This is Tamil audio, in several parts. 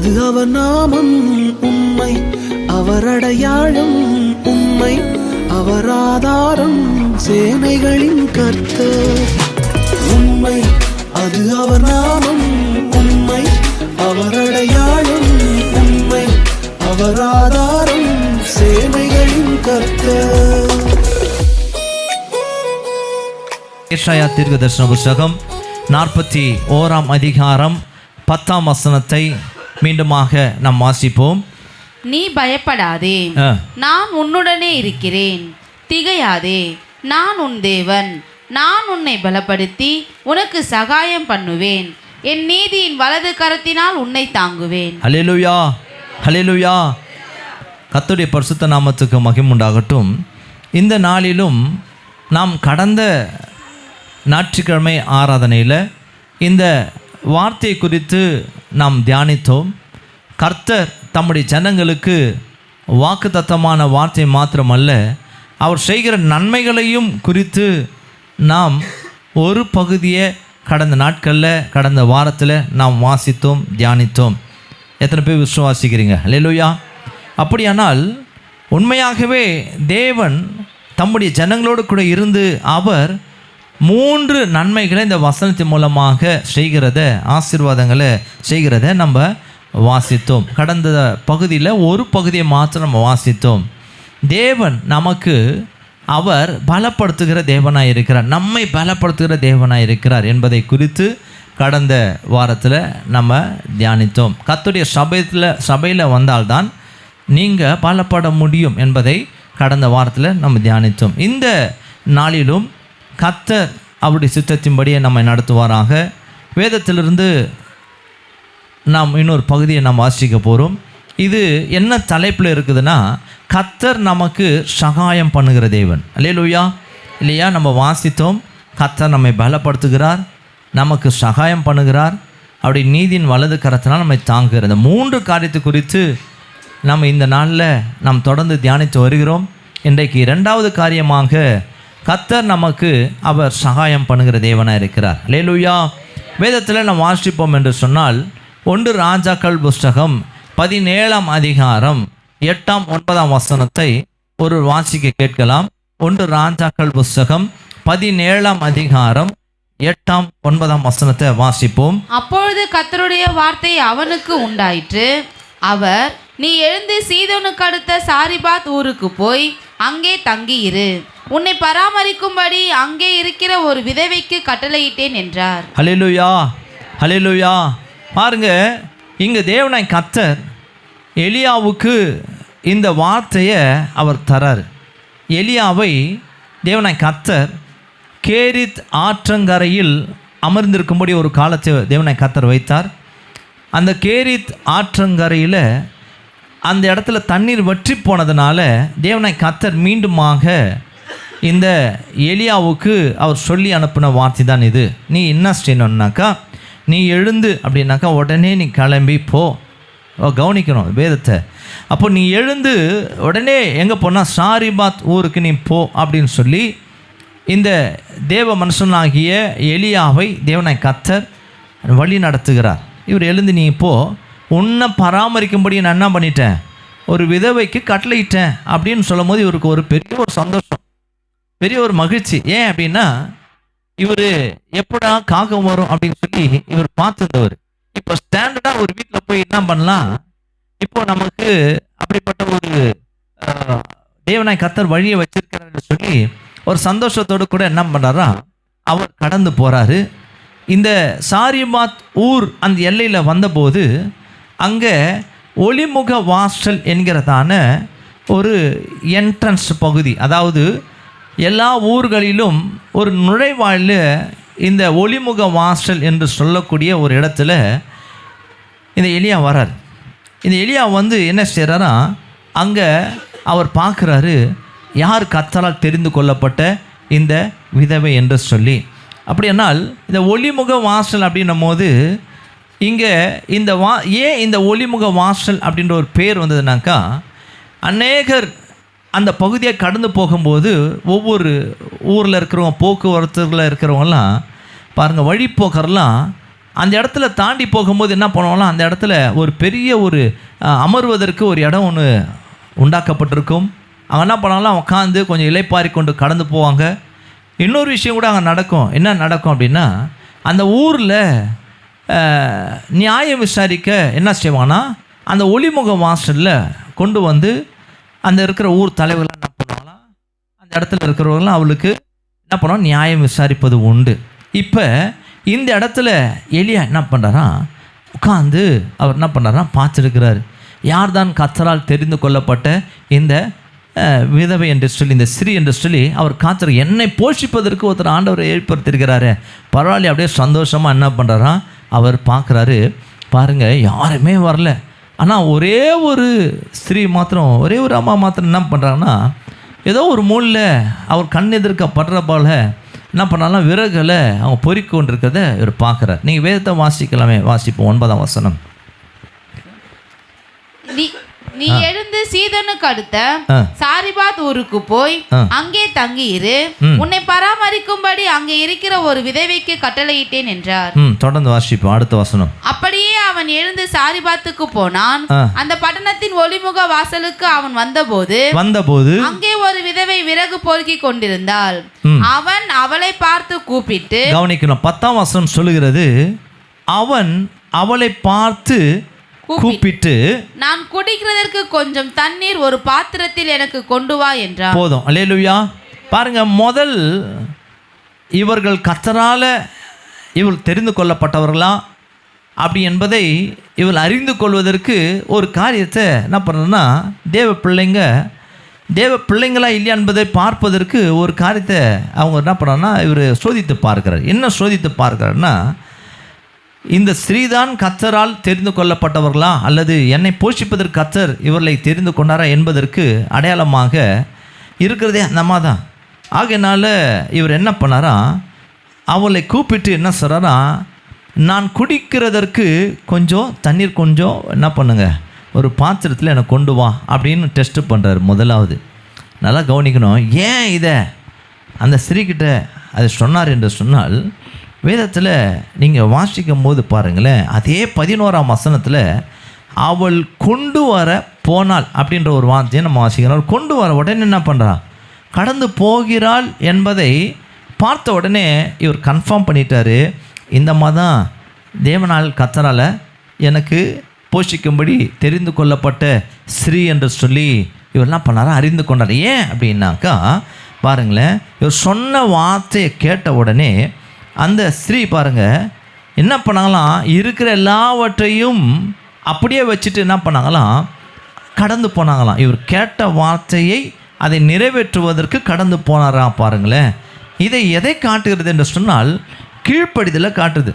அது அவர் நாமம் உண்மை, அவர் அடையாளம் உண்மை, அவர் ஆதாரம் சேனைகளின் கர்த்தர். உண்மை, அது அவர் நாமம் உண்மை, அவர் அடையாளம் உண்மை, அவர் ஆதாரம் சேனைகளின் கர்த்தர். ஏசாயா தீர்க்கதரிசன புத்தகம் 41ஆம் அதிகாரம் 10ஆம் வசனத்தை மீண்டுமாக நாம் வாசிப்போம். நீ பயப்படாதே, நான் உன்னுடனே இருக்கிறேன். திகையாதே, நான் உன் தேவன். நான் உன்னை பலப்படுத்தி உனக்கு சகாயம் பண்ணுவேன். என் நீதியின் வலது கரத்தினால் உன்னை தாங்குவேன். ஹல்லேலூயா, ஹல்லேலூயா. கர்த்தருடைய பரிசுத்த நாமத்துக்கு மகிமை உண்டாகட்டும். இந்த நாளிலும் நாம் கடந்த ஞாயிற்றுக்கிழமை ஆராதனையில் இந்த வார்த்தை குறித்து நாம் தியானித்தோம். கர்த்தர் தம்முடைய ஜனங்களுக்கு வாக்குத்தத்தமான வார்த்தை மாத்திரமல்ல, அவர் செய்கிற நன்மைகளையும் குறித்து நாம் ஒரு பகுதியை கடந்த நாட்களில் கடந்த வாரத்தில் நாம் வாசித்தோம், தியானித்தோம். எத்தனை பேர் விசுவாசிக்கிறீங்க? ஹல்லேலூயா. அப்படியானால் உண்மையாகவே தேவன் தம்முடைய ஜனங்களோடு கூட இருந்து அவர் 3 நன்மைகளை இந்த வசனத்தின் மூலமாக செய்கிறத, ஆசீர்வாதங்களை செய்கிறத நம்ம வாசித்தோம். கடந்த பகுதியில் ஒரு பகுதியை மாத்திரம் நம்ம வாசித்தோம். தேவன் நமக்கு அவர் பலப்படுத்துகிற தேவனாக இருக்கிறார், நம்மை பலப்படுத்துகிற தேவனாக இருக்கிறார் என்பதை குறித்து கடந்த வாரத்தில் நம்ம தியானித்தோம். கர்த்தருடைய சபையில் வந்தால்தான் நீங்கள் பலப்பட முடியும் என்பதை கடந்த வாரத்தில் நம்ம தியானித்தோம். இந்த நாளிலும் கர்த்தர் அவருடைய சித்தத்தின்படியே நம்மை நடத்துவாராக. வேதத்திலிருந்து நாம் இன்னொரு பகுதியை நாம் வாசிக்க போகிறோம். இது என்ன தலைப்பில் இருக்குதுன்னா, கர்த்தர் நமக்கு சகாயம் பண்ணுகிற தேவன். அல்லேலூயா, இல்லையா? நம்ம வாசித்தோம், கர்த்தர் நம்மை பலப்படுத்துகிறார், நமக்கு சகாயம் பண்ணுகிறார், அவருடைய நீதியின் வலது கரத்தினால் நம்மை தாங்குகிறார். இந்த 3 காரியத்தை குறித்து நம்ம இந்த நாளில் நாம் தொடர்ந்து தியானித்து வருகிறோம். இன்றைக்கு 2வது காரியமாக கர்த்தர் நமக்கு அவர் சகாயம் பண்ணுகிற தேவனாக இருக்கிறார். அல்லேலூயா. வேதத்தில் நாம் வாசிப்போம் என்று சொன்னால் 1 ராஜாக்கள் புஸ்தகம் 17ஆம் அதிகாரம் 8ஆம் 9ஆம் வசனத்தை ஒரு வாசிக்க கேட்கலாம். 1 ராஜாக்கள் புஸ்தகம் 17ஆம் அதிகாரம் 8ஆம் 9ஆம் வசனத்தை வாசிப்போம். அப்பொழுது கர்த்தருடைய வார்த்தை அவனுக்கு உண்டாயிற்று. அவர், நீ எழுந்து சீதோனுக்கு அடுத்த சாரிபாத் ஊருக்கு போய் அங்கே தங்கியிரு. உன்னை பராமரிக்கும்படி அங்கே இருக்கிற ஒரு விதவைக்கு கட்டளையிட்டேன் என்றார். ஹல்லேலூயா, ஹல்லேலூயா. பாருங்க, இங்கே தேவனாய் கர்த்தர் எலியாவுக்கு இந்த வார்த்தையை அவர் தரார். எலியாவை தேவனாய் கர்த்தர் கேரித் ஆற்றங்கரையில் அமர்ந்திருக்கும்படி ஒரு காலத்தை தேவனாய் கர்த்தர் வைத்தார். அந்த கேரித் ஆற்றங்கரையில் அந்த இடத்துல தண்ணீர் வற்றி போனதுனால தேவனாய் கர்த்தர் மீண்டுமாக இந்த எலியாவுக்கு அவர் சொல்லி அனுப்பின வார்த்தை தான் இது. நீ என்ன செய்யணுன்னாக்கா, நீ எழுந்து அப்படின்னாக்கா உடனே நீ கிளம்பி போ. கவனிக்கணும் வேதத்தை. அப்போ நீ எழுந்து உடனே எங்கே போனால் சாரிபாத் ஊருக்கு நீ போ அப்படின்னு சொல்லி இந்த தேவ மனுஷனாகிய எலியாவை தேவனாய் கர்த்தர் வழி நடத்துகிறார். இவர் எழுந்து நீ போ, உன்னை பராமரிக்கும்படி நான் என்ன பண்ணிட்டேன், ஒரு விதவைக்கு கட்டளையிட்டேன் அப்படின்னு சொல்லும் போது இவருக்கு ஒரு பெரிய ஒரு சந்தோஷம், பெரிய ஒரு மகிழ்ச்சி. ஏன் அப்படின்னா, இவர் எப்படா காகம் வரும் அப்படின்னு சொல்லி இவர் பார்த்துருந்தவர். இப்போ ஸ்டாண்டர்டாக ஒரு வீட்டில் போய் என்ன பண்ணலாம், இப்போ நமக்கு அப்படிப்பட்ட ஒரு தேவனாய் கர்த்தர் வழியை வச்சிருக்கிறான்னு சொல்லி ஒரு சந்தோஷத்தோடு கூட என்ன பண்ணுறாரா, அவர் கடந்து போகிறாரு. இந்த சாரிபாத் ஊர் அந்த எல்லையில் வந்தபோது அங்கே ஒளிமுக வாசல் என்கிறதான ஒரு என்ட்ரன்ஸ் பகுதி, அதாவது எல்லா ஊர்களிலும் ஒரு நுழைவாயில் இந்த ஒளிமுக வாசல் என்று சொல்லக்கூடிய ஒரு இடத்துல இந்த எலியா வரார். இந்த எலியா வந்து என்ன செய்கிறாரா, அங்கே அவர் பார்க்குறாரு யார் கர்த்தரால் தெரிந்து கொள்ளப்பட்ட இந்த விதவை என்று சொல்லி. அப்படியானால் இந்த ஒளிமுக வாசல் அப்படின்னும் போது இங்கே இந்த ஏன் இந்த ஒளிமுக வாசல் அப்படின்ற ஒரு பேர் வந்ததுனாக்கா, அநேகர் அந்த பகுதியை கடந்து போகும்போது ஒவ்வொரு ஊரில் இருக்கிறவங்க, போக்குவரத்துல இருக்கிறவங்கலாம் பாருங்கள், வழிப்போக்கரெலாம் அந்த இடத்துல தாண்டி போகும்போது என்ன பண்ணுவாங்கன்னா அந்த இடத்துல ஒரு பெரிய ஒரு அமர்வதற்கு ஒரு இடம் ஒன்று உண்டாக்கப்பட்டிருக்கும். அவங்க என்ன பண்ணாலும் உட்காந்து கொஞ்சம் இலைப்பாரி கொண்டு கடந்து போவாங்க. இன்னொரு விஷயம் கூட அங்கே நடக்கும். என்ன நடக்கும் அப்படின்னா, அந்த ஊரில் நியாயம் விசாரிக்க என்ன செய்வாங்கன்னா அந்த ஒளிமுக வாசலில் கொண்டு வந்து அந்த இருக்கிற ஊர் தலைவர்கள் என்ன பண்ணுவாங்களாம், அந்த இடத்துல இருக்கிறவங்களாம் அவளுக்கு என்ன பண்ணுவோம், நியாயம் விசாரிப்பது உண்டு. இப்போ இந்த இடத்துல எலியா என்ன பண்ணுறாரா, உட்காந்து அவர் என்ன பண்ணுறாரா பார்த்துருக்கிறார். யார் தான் கர்த்தரால் தெரிந்து கொள்ளப்பட்ட இந்த விதவை என்று சொல்லி, இந்த ஸ்ரீ என்று சொல்லி அவர் காத்துரு, என்னை போஷிப்பதற்கு ஒருத்தர் ஆண்டவரை ஏற்படுத்தியிருக்கிறாரு. பரவாயில்ல, அப்படியே சந்தோஷமாக என்ன பண்ணுறாரா அவர் பார்க்குறாரு. பாருங்கள், யாருமே வரல. ஆனால் ஒரே ஒரு ஸ்திரீ மாத்திரம், ஒரே ஒரு அம்மா மாத்திரம் என்ன பண்ணுறாங்கன்னா, ஏதோ ஒரு மூலையில் அவர் கண் எதிர்க்க படுற போல என்ன பண்ணாலும் விறகுகளை அவங்க பொறிக்க கொண்டிருக்கிறத இவர் பார்க்குறார். நீங்கள் வேதத்தை வாசிக்கலாமே, வாசிப்போம் 9ஆம் வசனம். நீ எழுந்து சீதோனுக்கு அடுத்த சாரிபாத் ஊருக்கு போய் அங்கே தங்கியிரு, உன்னை பராமரிக்கும்படி அங்கே இருக்கிற ஒரு விதவைக்கு கட்டளையிட்டேன் என்றார். தொடர்ந்து வாசிப்போம் அடுத்த வசனம். அப்படியே அவன் எழுந்து சாரிபாத்துக்கு போனான். அந்த பட்டணத்தின் ஒளிமுக வாசலுக்கு அவன் வந்தபோது அங்கே ஒரு விதவை விறகு பொறுக்கி கொண்டிருந்தாள். அவன் அவளை பார்த்து கூப்பிட்டு, கவனிக்கணும், 10ஆம் வசனம் சொல்லுகிறது, அவன் அவளை பார்த்து கூப்பிட்டு, நான் குடிக்கிறதற்கு கொஞ்சம் தண்ணீர் ஒரு பாத்திரத்தில் எனக்கு கொண்டு வா என்றான். போதும். அல்லேலூயா. பாருங்க, முதல் இவர்கள் கர்த்தரால இவள் தெரிந்து கொள்ளப்பட்டவர்களா அப்படி என்பதை இவள் அறிந்து கொள்வதற்கு ஒரு காரியத்தை என்ன பண்ணுறதுன்னா, தேவ பிள்ளைங்களா இல்லையா என்பதை பார்ப்பதற்கு ஒரு காரியத்தை அவங்க என்ன பண்ணுறாங்கன்னா இவர் சோதித்து பார்க்கிறார். என்ன சோதித்து பார்க்கிறார்னா, இந்த ஸ்ரீதான் கர்த்தரால் தெரிந்து கொள்ளப்பட்டவர்களா அல்லது என்னை போஷிப்பதற்கு கர்த்தர் இவர்களை தெரிந்து கொண்டாரா என்பதற்கு அடையாளமாக இருக்கிறதே அந்த அம்மா தான். ஆகையினால இவர் என்ன பண்ணாரா, அவளை கூப்பிட்டு என்ன சொல்கிறாரா, நான் குடிக்கிறதற்கு கொஞ்சம் தண்ணீர் கொஞ்சம் என்ன பண்ணுங்க ஒரு பாத்திரத்தில் எனக்கு கொண்டு வா அப்படின்னு டெஸ்ட்டு பண்ணுறாரு. முதலாவது நல்லா கவனிக்கணும், ஏன் இதை அந்த ஸ்திரீக்கிட்ட அதை சொன்னார் என்று சொன்னால், வேதத்தில் நீங்கள் வாசிக்கும் போது பாருங்களேன், அதே 11ஆம் வசனத்தில் அவள் கொண்டு வர போனாள் அப்படின்ற ஒரு வார்த்தையை நம்ம வாசிக்கிறோம். கொண்டு வர உடனே என்ன பண்ணுறா, கடந்து போகிறாள் என்பதை பார்த்த உடனே இவர் கன்ஃபார்ம் பண்ணிட்டாரு, இந்த தான் தேவனால் கர்த்தரால் எனக்கு போஷிக்கும்படி தெரிந்து கொள்ளப்பட்ட ஸ்ரீ என்று சொல்லி இவர் என்ன பண்ணாரா அறிந்து கொண்டார். ஏன் அப்படின்னாக்கா பாருங்களேன், இவர் சொன்ன வார்த்தையை கேட்ட உடனே அந்த ஸ்திரீ பாருங்க என்ன பண்ணாங்களாம், இருக்கிற எல்லாவற்றையும் அப்படியே வச்சுட்டு என்ன பண்ணாங்களாம் கடந்து போனாங்களாம். இவர் கேட்ட வார்த்தையை அதை நிறைவேற்றுவதற்கு கடந்து போனாரா. பாருங்களேன், இதை எதை காட்டுகிறது என்று சொன்னால் கீழ்ப்படிதலை காட்டுது.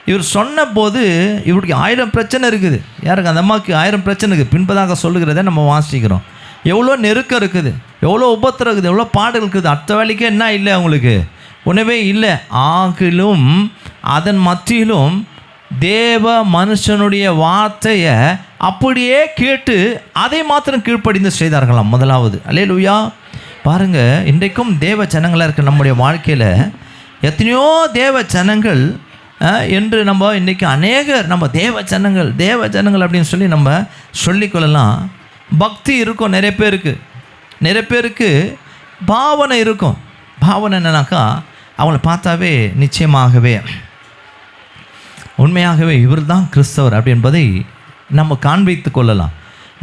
இவர் சொன்ன போது இவருக்கு 1000 பிரச்சனை இருக்குது. யாருக்கு, அந்த அம்மாவுக்கு 1000 பிரச்சனை இருக்குது. பின்பதாக சொல்லுகிறத நம்ம வாசிக்கிறோம். எவ்வளோ நெருக்கம் இருக்குது, எவ்வளோ உபத்திரம் இருக்குது, எவ்வளோ பாடுகள் இருக்குது. அடுத்த வேலைக்கே என்ன இல்லை, அவங்களுக்கு உணவே இல்லை. ஆகிலும் அதன் மத்தியிலும் தேவ மனுஷனுடைய வார்த்தையை அப்படியே கேட்டு அதை மாத்திரம் கீழ்ப்படிந்து செய்தார்களாம். முதலாவது அல்லேலூயா. பாருங்கள், இன்றைக்கும் தேவ ஜனங்களாக இருக்க நம்முடைய வாழ்க்கையில் எத்தனையோ தேவ ஜனங்கள் என்று நம்ம இன்றைக்கி அநேகர் நம்ம தேவ ஜனங்கள் அப்படின்னு சொல்லி நம்ம சொல்லிக்கொள்ளலாம். பக்தி இருக்கும் நிறைய பேருக்கு பாவனை இருக்கும். பாவனை என்னன்னாக்கா, அவங்கள பார்த்தாவே நிச்சயமாகவே உண்மையாகவே இவர் தான் கிறிஸ்தவர் அப்படி என்பதை நம்ம காண்பித்து கொள்ளலாம்.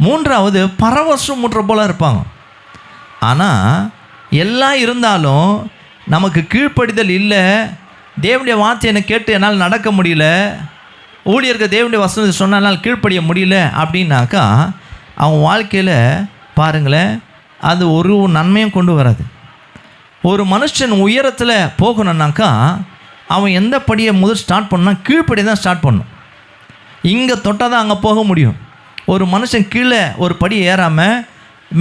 மூன்றாவது, பரவசம் முற்ற போல இருப்பாங்க. ஆனால் எல்லாம் இருந்தாலும் நமக்கு கீழ்ப்படிதல் இல்லை. தேவனுடைய வார்த்தையை கேட்டு என்னால் நடக்க முடியல, ஊழியர்கள் தேவனுடைய வசனத்தை சொன்னால் கீழ்ப்படிய முடியல அப்படின்னாக்கா அவங்க வாழ்க்கையில் பாருங்களேன், அது ஒரு நன்மையும் கொண்டு வராது. ஒரு மனுஷன் உயரத்தில் போகணுன்னாக்கா அவன் எந்த படியை முதல் ஸ்டார்ட் பண்ணால் கீழ்ப்படி தான் ஸ்டார்ட் பண்ணணும். இங்கே தொட்டால் தான் அங்கே போக முடியும். ஒரு மனுஷன் கீழே ஒரு படி ஏறாமல்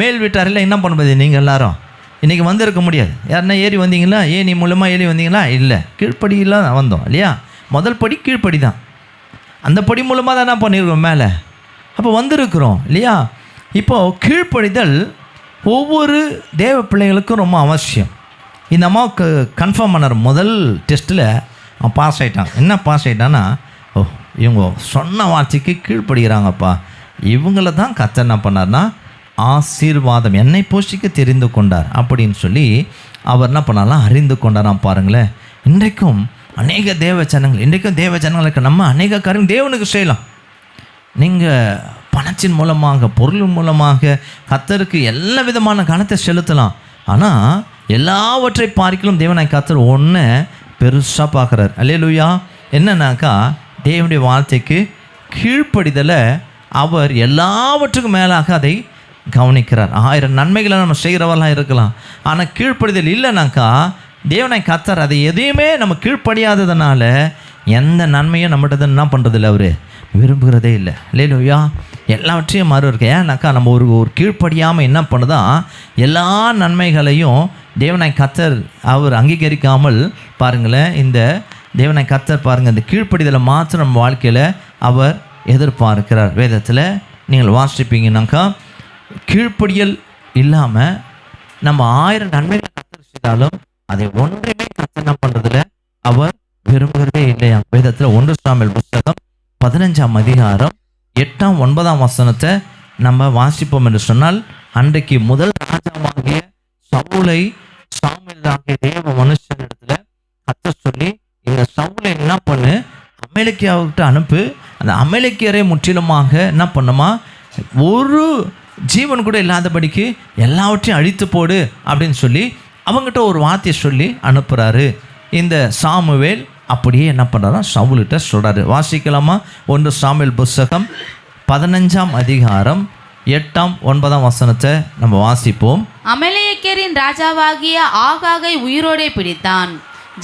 மேல் வீட்டாரில் என்ன பண்ணுறது, நீங்கள் எல்லாரும் இன்றைக்கி வந்திருக்க முடியாது. யாருன்னா ஏறி வந்தீங்களா, ஏணி மூலமாக ஏறி வந்தீங்களா, இல்லை, கீழ்ப்படியில் வந்தோம் இல்லையா. முதல் படி கீழ்ப்படி தான். அந்த படி மூலமாக தான் என்ன பண்ணியிருக்கோம் மேலே, அப்போ வந்திருக்கிறோம் இல்லையா. இப்போது கீழ்ப்படிதல் ஒவ்வொரு தேவ பிள்ளைகளுக்கும் ரொம்ப அவசியம். இந்த அம்மாவுக்கு கன்ஃபார்ம் பண்ணார் முதல் டெஸ்ட்டில், அவன் பாஸ் ஆகிட்டான். என்ன பாஸ் ஆகிட்டான்னா, ஓ இவங்க சொன்ன வார்த்தைக்கு கீழ்ப்படுகிறாங்கப்பா, இவங்கள தான் கர்த்தர் என்ன பண்ணார்னா ஆசீர்வாதம் என்னை போஷிக்க தெரிந்து கொண்டார் அப்படின்னு சொல்லி அவர் என்ன பண்ணாலாம் அறிந்து கொண்டாராம். பாருங்களேன், இன்றைக்கும் அநேக தேவ ஜனங்கள், இன்றைக்கும் தேவ ஜனங்களுக்கு நம்ம அநேக காரியம் தேவனுக்கு செய்யலாம். நீங்கள் பணத்தின் மூலமாக, பொருள் மூலமாக கர்த்தருக்கு எல்லா விதமான கணத்தை செலுத்தலாம். ஆனால் எல்லாவற்றை பார்க்கலும் தேவனை கர்த்தர் ஒன்று பெருசாக பார்க்குறார். அல்லேலூயா. என்னன்னாக்கா தேவனுடைய வார்த்தைக்கு கீழ்ப்படிதலை அவர் எல்லாவற்றுக்கும் மேலாக அதை கவனிக்கிறார். 1000 நன்மைகளை நம்ம செய்கிறவெல்லாம் இருக்கலாம், ஆனால் கீழ்ப்படிதல் இல்லைனாக்கா தேவனை கர்த்தர் அதை எதையுமே நம்ம கீழ்ப்படியாததுனால எந்த நன்மையும் நம்மகிட்ட என்ன பண்ணுறதில்ல, அவர் விரும்புகிறதே இல்லை. இல்லையா? எல்லாவற்றையும் மாறு இருக்கு. ஏன்னாக்கா நம்ம ஒரு கீழ்ப்படியாமல் என்ன பண்ணுதான் எல்லா நன்மைகளையும் தேவனை கர்த்தர் அவர் அங்கீகரிக்காமல் பாருங்களேன். இந்த தேவனை கர்த்தர் பாருங்கள், இந்த கீழ்ப்படிதலை மாத்திரம் நம்ம வாழ்க்கையில் அவர் எதிர்பார்க்கிறார். வேதத்தில் நீங்கள் வாசிப்பீங்கன்னாக்கா கீழ்ப்படியல் இல்லாமல் நம்ம 1000 நன்மைகளை கர்த்தர் செய்தாலும் அதை ஒன்றையுமே கர்த்தர் என்ன பண்ணுறதில்ல, அவர் விரும்புகிறதே இல்லையா. வேதத்தில் 1 சாமுவேல் புத்தகம் 15ஆம் அதிகாரம் 8ஆம் 9ஆம் வசனத்தை நம்ம வாசிப்போம் என்று சொன்னால், அன்றைக்கு முதல் ராஜாவாகிய சவுலை சாமுவேல் ஆகிய தேவ மனுஷனிடத்துல கர்த்தர் சொல்லி, இந்த சவுலை என்ன பண்ணு, அமலேக்கியாவுக்கிட்ட அனுப்பு, அந்த அமலேக்கியரை முற்றிலுமாக என்ன பண்ணுமா, ஒரு ஜீவன் கூட இல்லாதபடிக்கு எல்லாவற்றையும் அழித்து போடு அப்படின்னு சொல்லி அவங்ககிட்ட ஒரு வார்த்தையை சொல்லி அனுப்புகிறாரு. இந்த சாமுவேல் அப்படியே என்ன பண்ணுறாரா, சவுல்கிட்ட சொல்கிறாரு. வாசிக்கலாமா? 1 சாமுவேல் புத்தகம் 15ஆம் அதிகாரம் 8ஆம் 9ஆம் வசனத்தை நம்ம வாசிப்போம். அமலேக்கியரின் ராஜாவாகிய ஆகாகை உயிரோடே பிடித்தான்,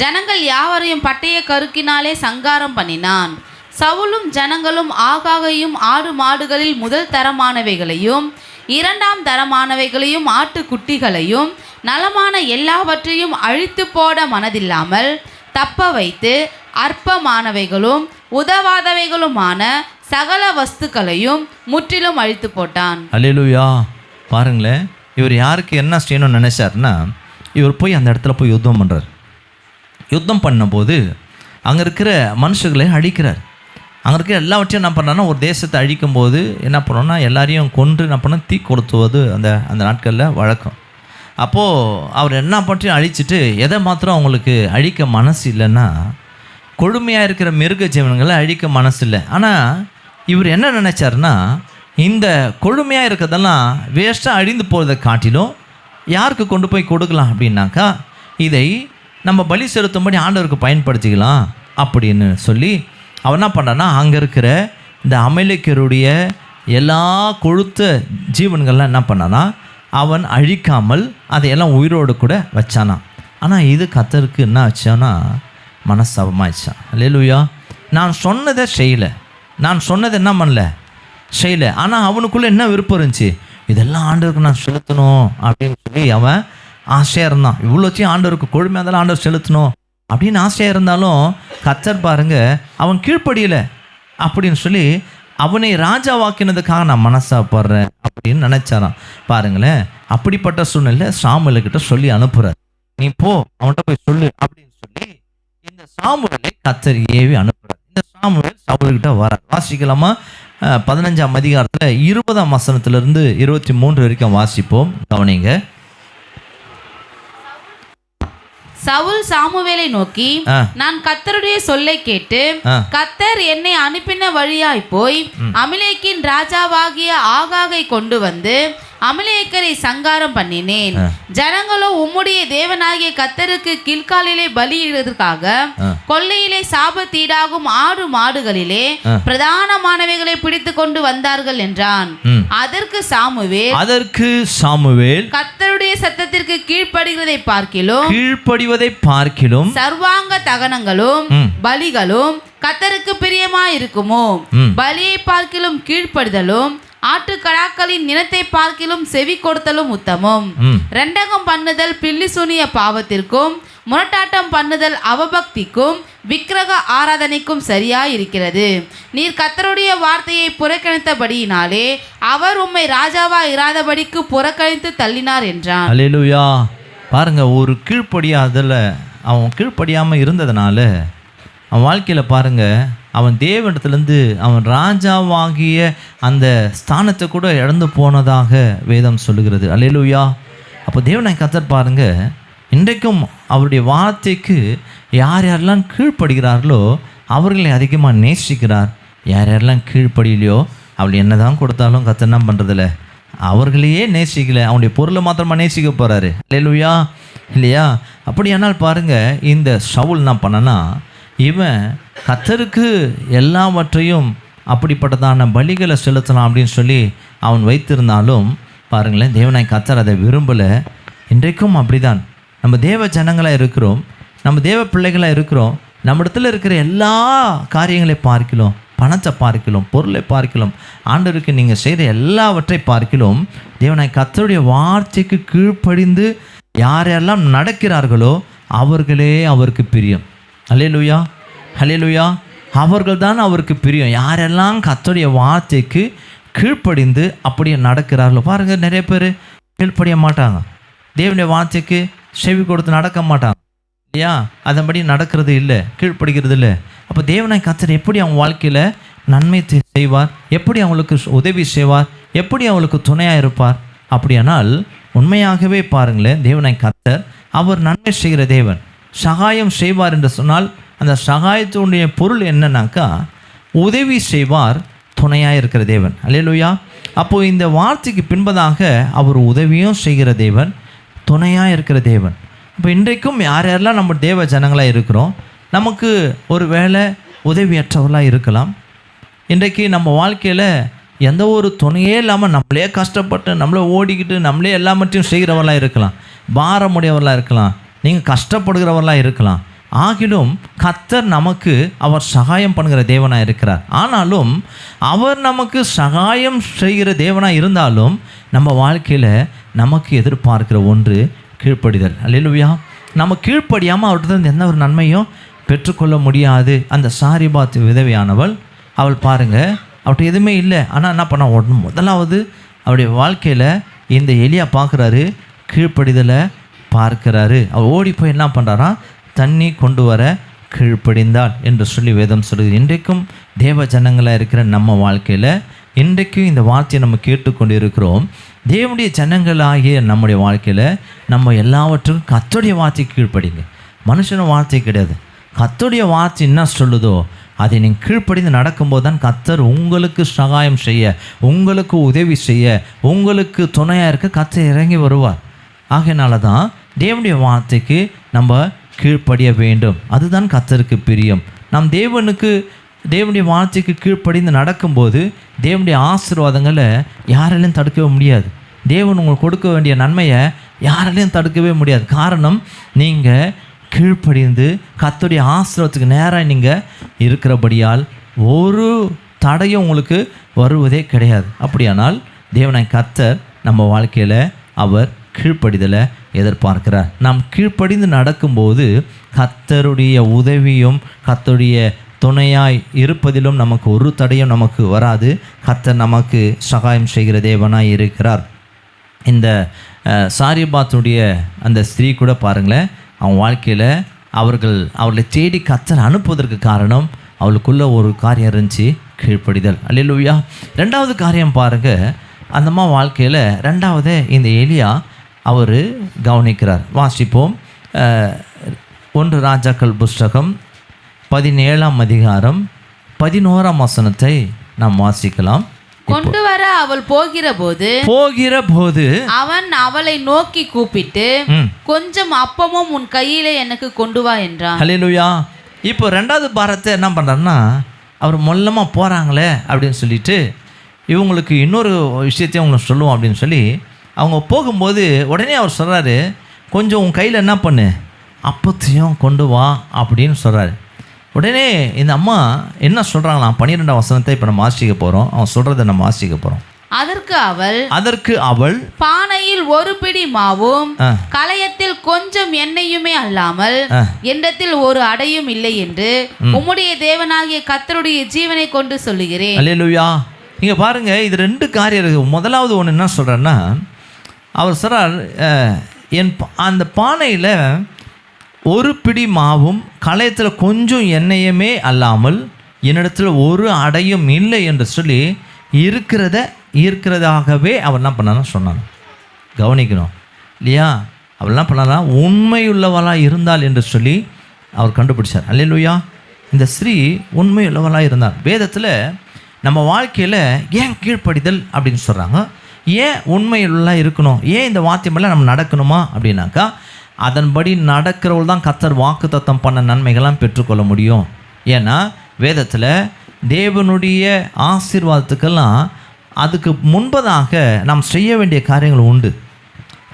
ஜனங்கள் யாவரையும் பட்டய கருக்கினாலே சங்காரம் பண்ணினான். சவுலும் ஜனங்களும் ஆகாகையும் ஆடு மாடுகளில் முதல் தரமானவைகளையும் 2ஆம் தரமானவைகளையும் ஆட்டுக்குட்டிகளையும் நலமான எல்லாவற்றையும் அழித்து போட மனதில்லாமல் தப்ப வைத்து அற்பமானவைகளும் உதவாதவைகளுமான சகல வஸ்துக்களையும் முற்றிலும் அழித்து போட்டான். அல்லேலூயா. பாருங்களேன், இவர் யாருக்கு என்ன செய்யணும்னு நினைச்சாருன்னா, இவர் போய் அந்த இடத்துல போய் யுத்தம் பண்ணுறார். யுத்தம் பண்ணும்போது அங்கே இருக்கிற மனுஷர்களை அழிக்கிறார். அங்கே இருக்கிற எல்லாவற்றையும் என்ன பண்ணான்னா, ஒரு தேசத்தை அழிக்கும் போது என்ன பண்ணோன்னா எல்லாரையும் கொன்று என்ன பண்ண தீ கொளுத்துவது அந்த நாட்களில் வழக்கம். அப்போது அவர் என்ன பற்றியும் அழிச்சிட்டு எதை மாத்திரம் அவங்களுக்கு அழிக்க மனசு இல்லைன்னா, கொழுமையாக இருக்கிற மிருக ஜீவன்களை அழிக்க மனசு இல்லை. ஆனால் இவர் என்ன நினச்சாருன்னா, இந்த கொழுமையாக இருக்கிறதெல்லாம் வேஸ்ட்டாக அழிந்து போகிறதை காட்டிலும் யாருக்கு கொண்டு போய் கொடுக்கலாம் அப்படின்னாக்கா, இதை நம்ம பலி செலுத்தும்படி ஆண்டவருக்கு பயன்படுத்திக்கலாம் அப்படின்னு சொல்லி அவன் என்ன பண்ணான்னா, அங்கே இருக்கிற இந்த அமலேக்கியருடைய எல்லா கொழுத்த ஜீவன்கள்லாம் என்ன பண்ணானா, அவன் அழிக்காமல் அதையெல்லாம் உயிரோடு கூட வச்சானான். ஆனால் இது கர்த்தருக்கு என்ன ஆச்சானா, மனஸ்தாபமாகிடுச்சான். அல்லேலூயா. நான் சொன்னதை செய்யலை, நான் சொன்னதை என்ன பண்ணல, செய்யலை. ஆனால் அவனுக்குள்ளே என்ன விருப்பம் இருந்துச்சு, இதெல்லாம் ஆண்டவருக்கு நான் செலுத்தணும் அப்படின்னு சொல்லி அவன் ஆசையாக இருந்தான். இவ்வளோத்தையும் ஆண்டவருக்கு கொழுமையாக இருந்தாலும் ஆண்டவர் செலுத்தணும் அப்படின்னு ஆசையாக இருந்தாலும் கர்த்தர் பாருங்க அவன் கீழ்ப்படியலை அப்படின்னு சொல்லி அவனை ராஜாவாக்கினதுக்காக நான் மனசாப்படுறேன் அப்படின்னு நினைச்சாரான். பாருங்களேன், அப்படிப்பட்ட சூழ்நிலை சாமுவேல்கிட்ட சொல்லி அனுப்புறார். நீ போ, அவன்கிட்ட போய் சொல்லு அப்படின்னு சொல்லி இந்த சாமுவேலை கர்த்தர் ஏவி அனுப்புறார். இந்த சாமுவேல் சவுல்கிட்ட வர. வாசிக்கலாமா? 15ஆம் அதிகாரத்தில் 20ஆம் வசனத்திலிருந்து 23 வரைக்கும் வாசிப்போம். கவனிங்க. சவுல் சாமுவேலை நோக்கி, நான் கர்த்தருடைய சொல்லை கேட்டு கர்த்தர் என்னை அனுப்பின வழியாய் போய் அமலேக்கின் ராஜாவாகிய ஆகாகை கொண்டு வந்து அமலேக்கரை சங்காரம் பண்ணினேன். ஜனங்களோ உம்முடைய தேவனாகிய கர்த்தருக்கு கில்காலிலே பலியிடுவதற்காக கொள்ளையிலே சாபத்தீடாகும் ஆடு மாடுகளிலே பிரதானமானவைகளை பிடித்து கொண்டு வந்தார்கள் என்றான். அதற்கு சாமுவேல் கர்த்தருடைய சத்தத்திற்கு கீழ்ப்படுவதை பார்க்கிலும் சர்வாங்க தகனங்களும் பலிகளும் கர்த்தருக்கு பிரியமாயிருக்குமோ, பலியை பார்க்கிலும் கீழ்ப்படுதலும் ஆட்டுக்கடாக்களின் நிலத்தை பார்க்கிலும் செவி கொடுத்தலும் உத்தமம். ரெண்டகம் பண்ணுதல் பில்லி சூனிய பாவத்திற்கும் முரட்டாட்டம் பண்ணுதல் அவபக்திக்கும் விக்கிரக ஆராதனைக்கும் சரியாய் இருக்கிறது. நீர் கர்த்தருடைய வார்த்தையை புறக்கணித்தபடியினாலே அவர் உம்மை ராஜாவா இராதபடிக்கு புறக்கணித்து தள்ளினார் என்றான். அல்லேலூயா. பாருங்க, ஒரு கீழ்ப்படியாதல அவன் கீழ்ப்படியாமல் இருந்ததுனால அவன் வாழ்க்கையில் பாருங்கள், அவன் தேவனிடத்துலேருந்து அவன் ராஜாவாகிய அந்த ஸ்தானத்தை கூட இழந்து போனதாக வேதம் சொல்லுகிறது. அல்லேலூயா. அப்போ தேவனாய் கர்த்தர் பாருங்கள், இன்றைக்கும் அவருடைய வார்த்தைக்கு யார் யாரெல்லாம் கீழ்ப்படுகிறார்களோ அவர்களை அதிகமாக நேசிக்கிறார். யார் யாரெல்லாம் கீழ்ப்படியிலையோ அவள் என்ன தான் கொடுத்தாலும் கர்த்தர் என்ன பண்ணுறதில்ல, அவர்களையே நேசிக்கலை, அவனுடைய பொருளை மாத்திரமா நேசிக்க போகிறாரு. அல்லேலூயா. இல்லையா? அப்படியானால் பாருங்கள், இந்த சவுல் என்ன பண்ணனா, இவன் கர்த்தருக்கு எல்லாவற்றையும் அப்படிப்பட்டதான பலிகளை செலுத்தலாம் அப்படின்னு சொல்லி அவன் வைத்திருந்தாலும் பாருங்களேன், தேவனாய் கர்த்தர் அதை விரும்பலை. இன்றைக்கும் அப்படிதான். நம்ம தேவ ஜனங்களாக இருக்கிறோம், நம்ம தேவ பிள்ளைகளாக இருக்கிறோம். நம்ம இடத்துல இருக்கிற எல்லா காரியங்களை பார்க்கலாம், பணத்தை பார்க்கலாம், பொருளை பார்க்கலாம், ஆண்டவருக்கு நீங்கள் செய்கிற எல்லாவற்றை பார்க்கலாம். தேவனாய் கர்த்தருடைய வார்த்தைக்கு கீழ்ப்படிந்து யாரெல்லாம் நடக்கிறார்களோ அவர்களே அவருக்கு பிரியம். அல்லேலூயா, அல்லேலூயா. அவர்கள் தான் அவருக்கு பிரியம். யாரெல்லாம் கர்த்தருடைய வார்த்தைக்கு கீழ்ப்படிந்து அப்படியே நடக்கிறார்களோ. பாருங்கள், நிறைய பேர் கீழ்ப்படிய மாட்டாங்க, தேவனுடைய வார்த்தைக்கு செவி கொடுத்து நடக்க மாட்டாங்க, இல்லையா? அதன்படி நடக்கிறது இல்லை, கீழ்ப்படுகிறது இல்லை. அப்போ தேவனாய் கர்த்தர் எப்படி அவங்க வாழ்க்கையில் நன்மை செய்வார், எப்படி அவங்களுக்கு உதவி செய்வார், எப்படி அவங்களுக்கு துணையாக இருப்பார்? அப்படியானால் உண்மையாகவே பாருங்களேன், தேவனாய் கர்த்தர் அவர் நன்மை செய்கிற தேவன், சகாயம் செய்வார் என்று சொன்னால் அந்த சகாயத்தினுடைய பொருள் என்னன்னாக்கா உதவி செய்வார், துணையாக இருக்கிற தேவன். அல்லேலூயா. அப்போது இந்த வார்த்தைக்கு பின்பதாக அவர் உதவியும் செய்கிற தேவன், துணையாக இருக்கிற தேவன். இப்போ இன்றைக்கும் யார் யாரெல்லாம் நம்ம தேவ ஜனங்களாக இருக்கிறோம், நமக்கு ஒரு வேளை உதவியற்றவர்களாக இருக்கலாம். இன்றைக்கு நம்ம வாழ்க்கையில் எந்த ஒரு துணையே இல்லாமல் நம்மளே கஷ்டப்பட்டு நம்மளே ஓடிக்கிட்டு நம்மளே எல்லாவற்றையும் செய்கிறவர்களாக இருக்கலாம், பாரமுடையவர்களாக இருக்கலாம், நீங்கள் கஷ்டப்படுகிறவர்களாக இருக்கலாம். ஆகிலும் கர்த்தர் நமக்கு அவர் சகாயம் பண்ணுகிற தேவனாக இருக்கிறார். ஆனாலும் அவர் நமக்கு சகாயம் செய்கிற தேவனாக இருந்தாலும் நம்ம வாழ்க்கையில் நமக்கு எதிர்பார்க்கிற ஒன்று கீழ்ப்படிதல். அல்லேலூயா. நம்ம கீழ்ப்படியாமல் அவர்கிட்ட எந்த ஒரு நன்மையும் பெற்றுக்கொள்ள முடியாது. அந்த சாரிபாத் விதவையானவள், அவள் பாருங்கள், அவர்கிட்ட எதுவுமே இல்லை. ஆனால் என்ன பண்ண, முதலாவது அவருடைய வாழ்க்கையில் இந்த எலியா பார்க்குறாரு, கீழ்ப்படிதலை பார்க்குறாரு. அவள் ஓடி போய் என்ன பண்ணுறாரா, தண்ணி கொண்டு வர கீழ்ப்படிந்தாள் என்று சொல்லி வேதம் சொல்லுது. இன்றைக்கும் தேவ ஜனங்களாக இருக்கிற நம்ம வாழ்க்கையில் இன்றைக்கும் இந்த வார்த்தையை நம்ம கேட்டுக்கொண்டு இருக்கிறோம். தேவனுடைய ஜனங்களாகிய நம்முடைய வாழ்க்கையில் நம்ம எல்லாவற்றுக்கும் கர்த்தருடைய வார்த்தைக்கு கீழ்ப்படிங்க. மனுஷன வார்த்தை கிடையாது, கர்த்தருடைய வார்த்தை என்ன சொல்லுதோ அதை நீங்கள் கீழ்ப்படிந்து நடக்கும்போது தான் கர்த்தர் உங்களுக்கு சகாயம் செய்ய, உங்களுக்கு உதவி செய்ய, உங்களுக்கு துணையாக இருக்க கர்த்தர் இறங்கி வருவார். ஆகையினால தான் தேவனுடைய வார்த்தைக்கு நம்ம கீழ்ப்படிய வேண்டும். அதுதான் கர்த்தருக்கு பிரியம். நாம் தேவனுடைய வார்த்தைக்கு கீழ்ப்படிந்து நடக்கும்போது தேவனுடைய ஆசீர்வாதங்களை யாராலையும் தடுக்கவே முடியாது. தேவன் உங்களுக்கு கொடுக்க வேண்டிய நன்மையை யாராலையும் தடுக்கவே முடியாது. காரணம், நீங்கள் கீழ்ப்படிந்து கர்த்தருடைய ஆசீர்வாதத்துக்கு நேராக நீங்கள் இருக்கிறபடியால் ஒரு தடையும் உங்களுக்கு வருவதே கிடையாது. அப்படியானால் தேவனாய் கர்த்தர் நம்ம வாழ்க்கையில் அவர் கீழ்ப்படிதலை எதிர்பார்க்கிறார். நாம் கீழ்ப்படிந்து நடக்கும்போது கர்த்தருடைய உதவியும் கர்த்தருடைய துணையாய் இருப்பதிலும் நமக்கு ஒரு தடையும் நமக்கு வராது. கர்த்தர் நமக்கு சகாயம் செய்கிற தேவனாய் இருக்கிறார். இந்த சாரிபாத்துடைய அந்த ஸ்திரீ கூட பாருங்களேன், அவன் வாழ்க்கையில் அவர்களை தேடி கர்த்தர் அனுப்புவதற்கு காரணம் அவளுக்குள்ள ஒரு காரியம் இருந்துச்சு, கீழ்ப்படிதல். அல்லேலூயா. ரெண்டாவது காரியம் பாருங்கள், அந்தம்மா வாழ்க்கையில் ரெண்டாவது இந்த எலியா அவர் கவனிக்கிறார். வாசிப்போம். 1 ராஜாக்கள் புஸ்தகம் 17ஆம் அதிகாரம் 11ஆம் வசனத்தை நாம் வாசிக்கலாம். கொண்டு வர அவள் போகிற போது அவன் அவளை நோக்கி கூப்பிட்டு, கொஞ்சம் அப்பமும் உன் கையிலே எனக்கு கொண்டு வா என்றான். அல்லேலூயா. இப்போ ரெண்டாவது பாரத்தை என்ன பண்ணுறாருன்னா, அவர் மொல்லமாக போகிறாங்களே அப்படின்னு சொல்லிட்டு இவங்களுக்கு இன்னொரு விஷயத்தையும் அவங்களுக்கு சொல்லுவோம் அப்படின்னு சொல்லி அவங்க போகும்போது உடனே அவர் சொல்கிறாரு, கொஞ்சம் உன் கையில் என்ன பண்ணு, அப்பத்தையும் கொண்டு வா அப்படின்னு சொல்கிறாரு. உடனே இந்த அம்மா என்ன சொல்கிறாங்களாம், 12ஆம் வசனத்தை இப்போ நம்ம வாசிக்க போகிறோம். அவன் சொல்கிறத நம்ம வாசிக்க போகிறோம். அதற்கு அவள் பானையில் ஒரு பிடி மாவும் கலயத்தில் கொஞ்சம் எண்ணெயுமே அல்லாமல் என்னிடத்தில் ஒரு அடையும் இல்லை என்று உம்முடைய தேவனாகிய கர்த்தருடைய ஜீவனை கொண்டு சொல்லுகிறேன். அல்லேலூயா. இங்கே பாருங்கள், இது 2 காரியம் இருக்குது. முதலாவது ஒன்று என்ன சொல்கிறேன்னா, அவர் சொல்கிறார், அந்த பானையில் ஒரு பிடி மாவும் களையத்தில் கொஞ்சம் எண்ணெயுமே அல்லாமல் என்னிடத்தில் ஒரு அடையும் இல்லை என்று சொல்லி இருக்கிறதாகவே அவன் என்ன பண்ணான்னு சொன்னான். கவனிக்கணும் இல்லையா? அவள் என்ன பண்ணானா, உண்மையுள்ளவளாக இருந்தாள் என்று சொல்லி அவர் கண்டுபிடிச்சார். அல்லேலூயா. இந்த ஸ்திரீ உண்மையுள்ளவளாக இருந்தார். வேதத்தில் நம்ம வாழ்க்கையில் ஏன் கீழ்ப்படிதல் அப்படின்னு சொல்கிறாங்க, ஏன் உண்மையுள்ளவளாக இருக்கணும், ஏன் இந்த வாத்தியமெல்லாம் நம்ம நடக்கணுமா அப்படின்னாக்கா, அதன்படி நடக்கிறவள் தான் கர்த்தர் வாக்குத்தத்தம் பண்ண நன்மைகள்லாம் பெற்றுக்கொள்ள முடியும். ஏன்னா வேதத்தில் தேவனுடைய ஆசீர்வாதத்துக்கெல்லாம் அதுக்கு முன்பதாக நாம் செய்ய வேண்டிய காரியங்கள் உண்டு.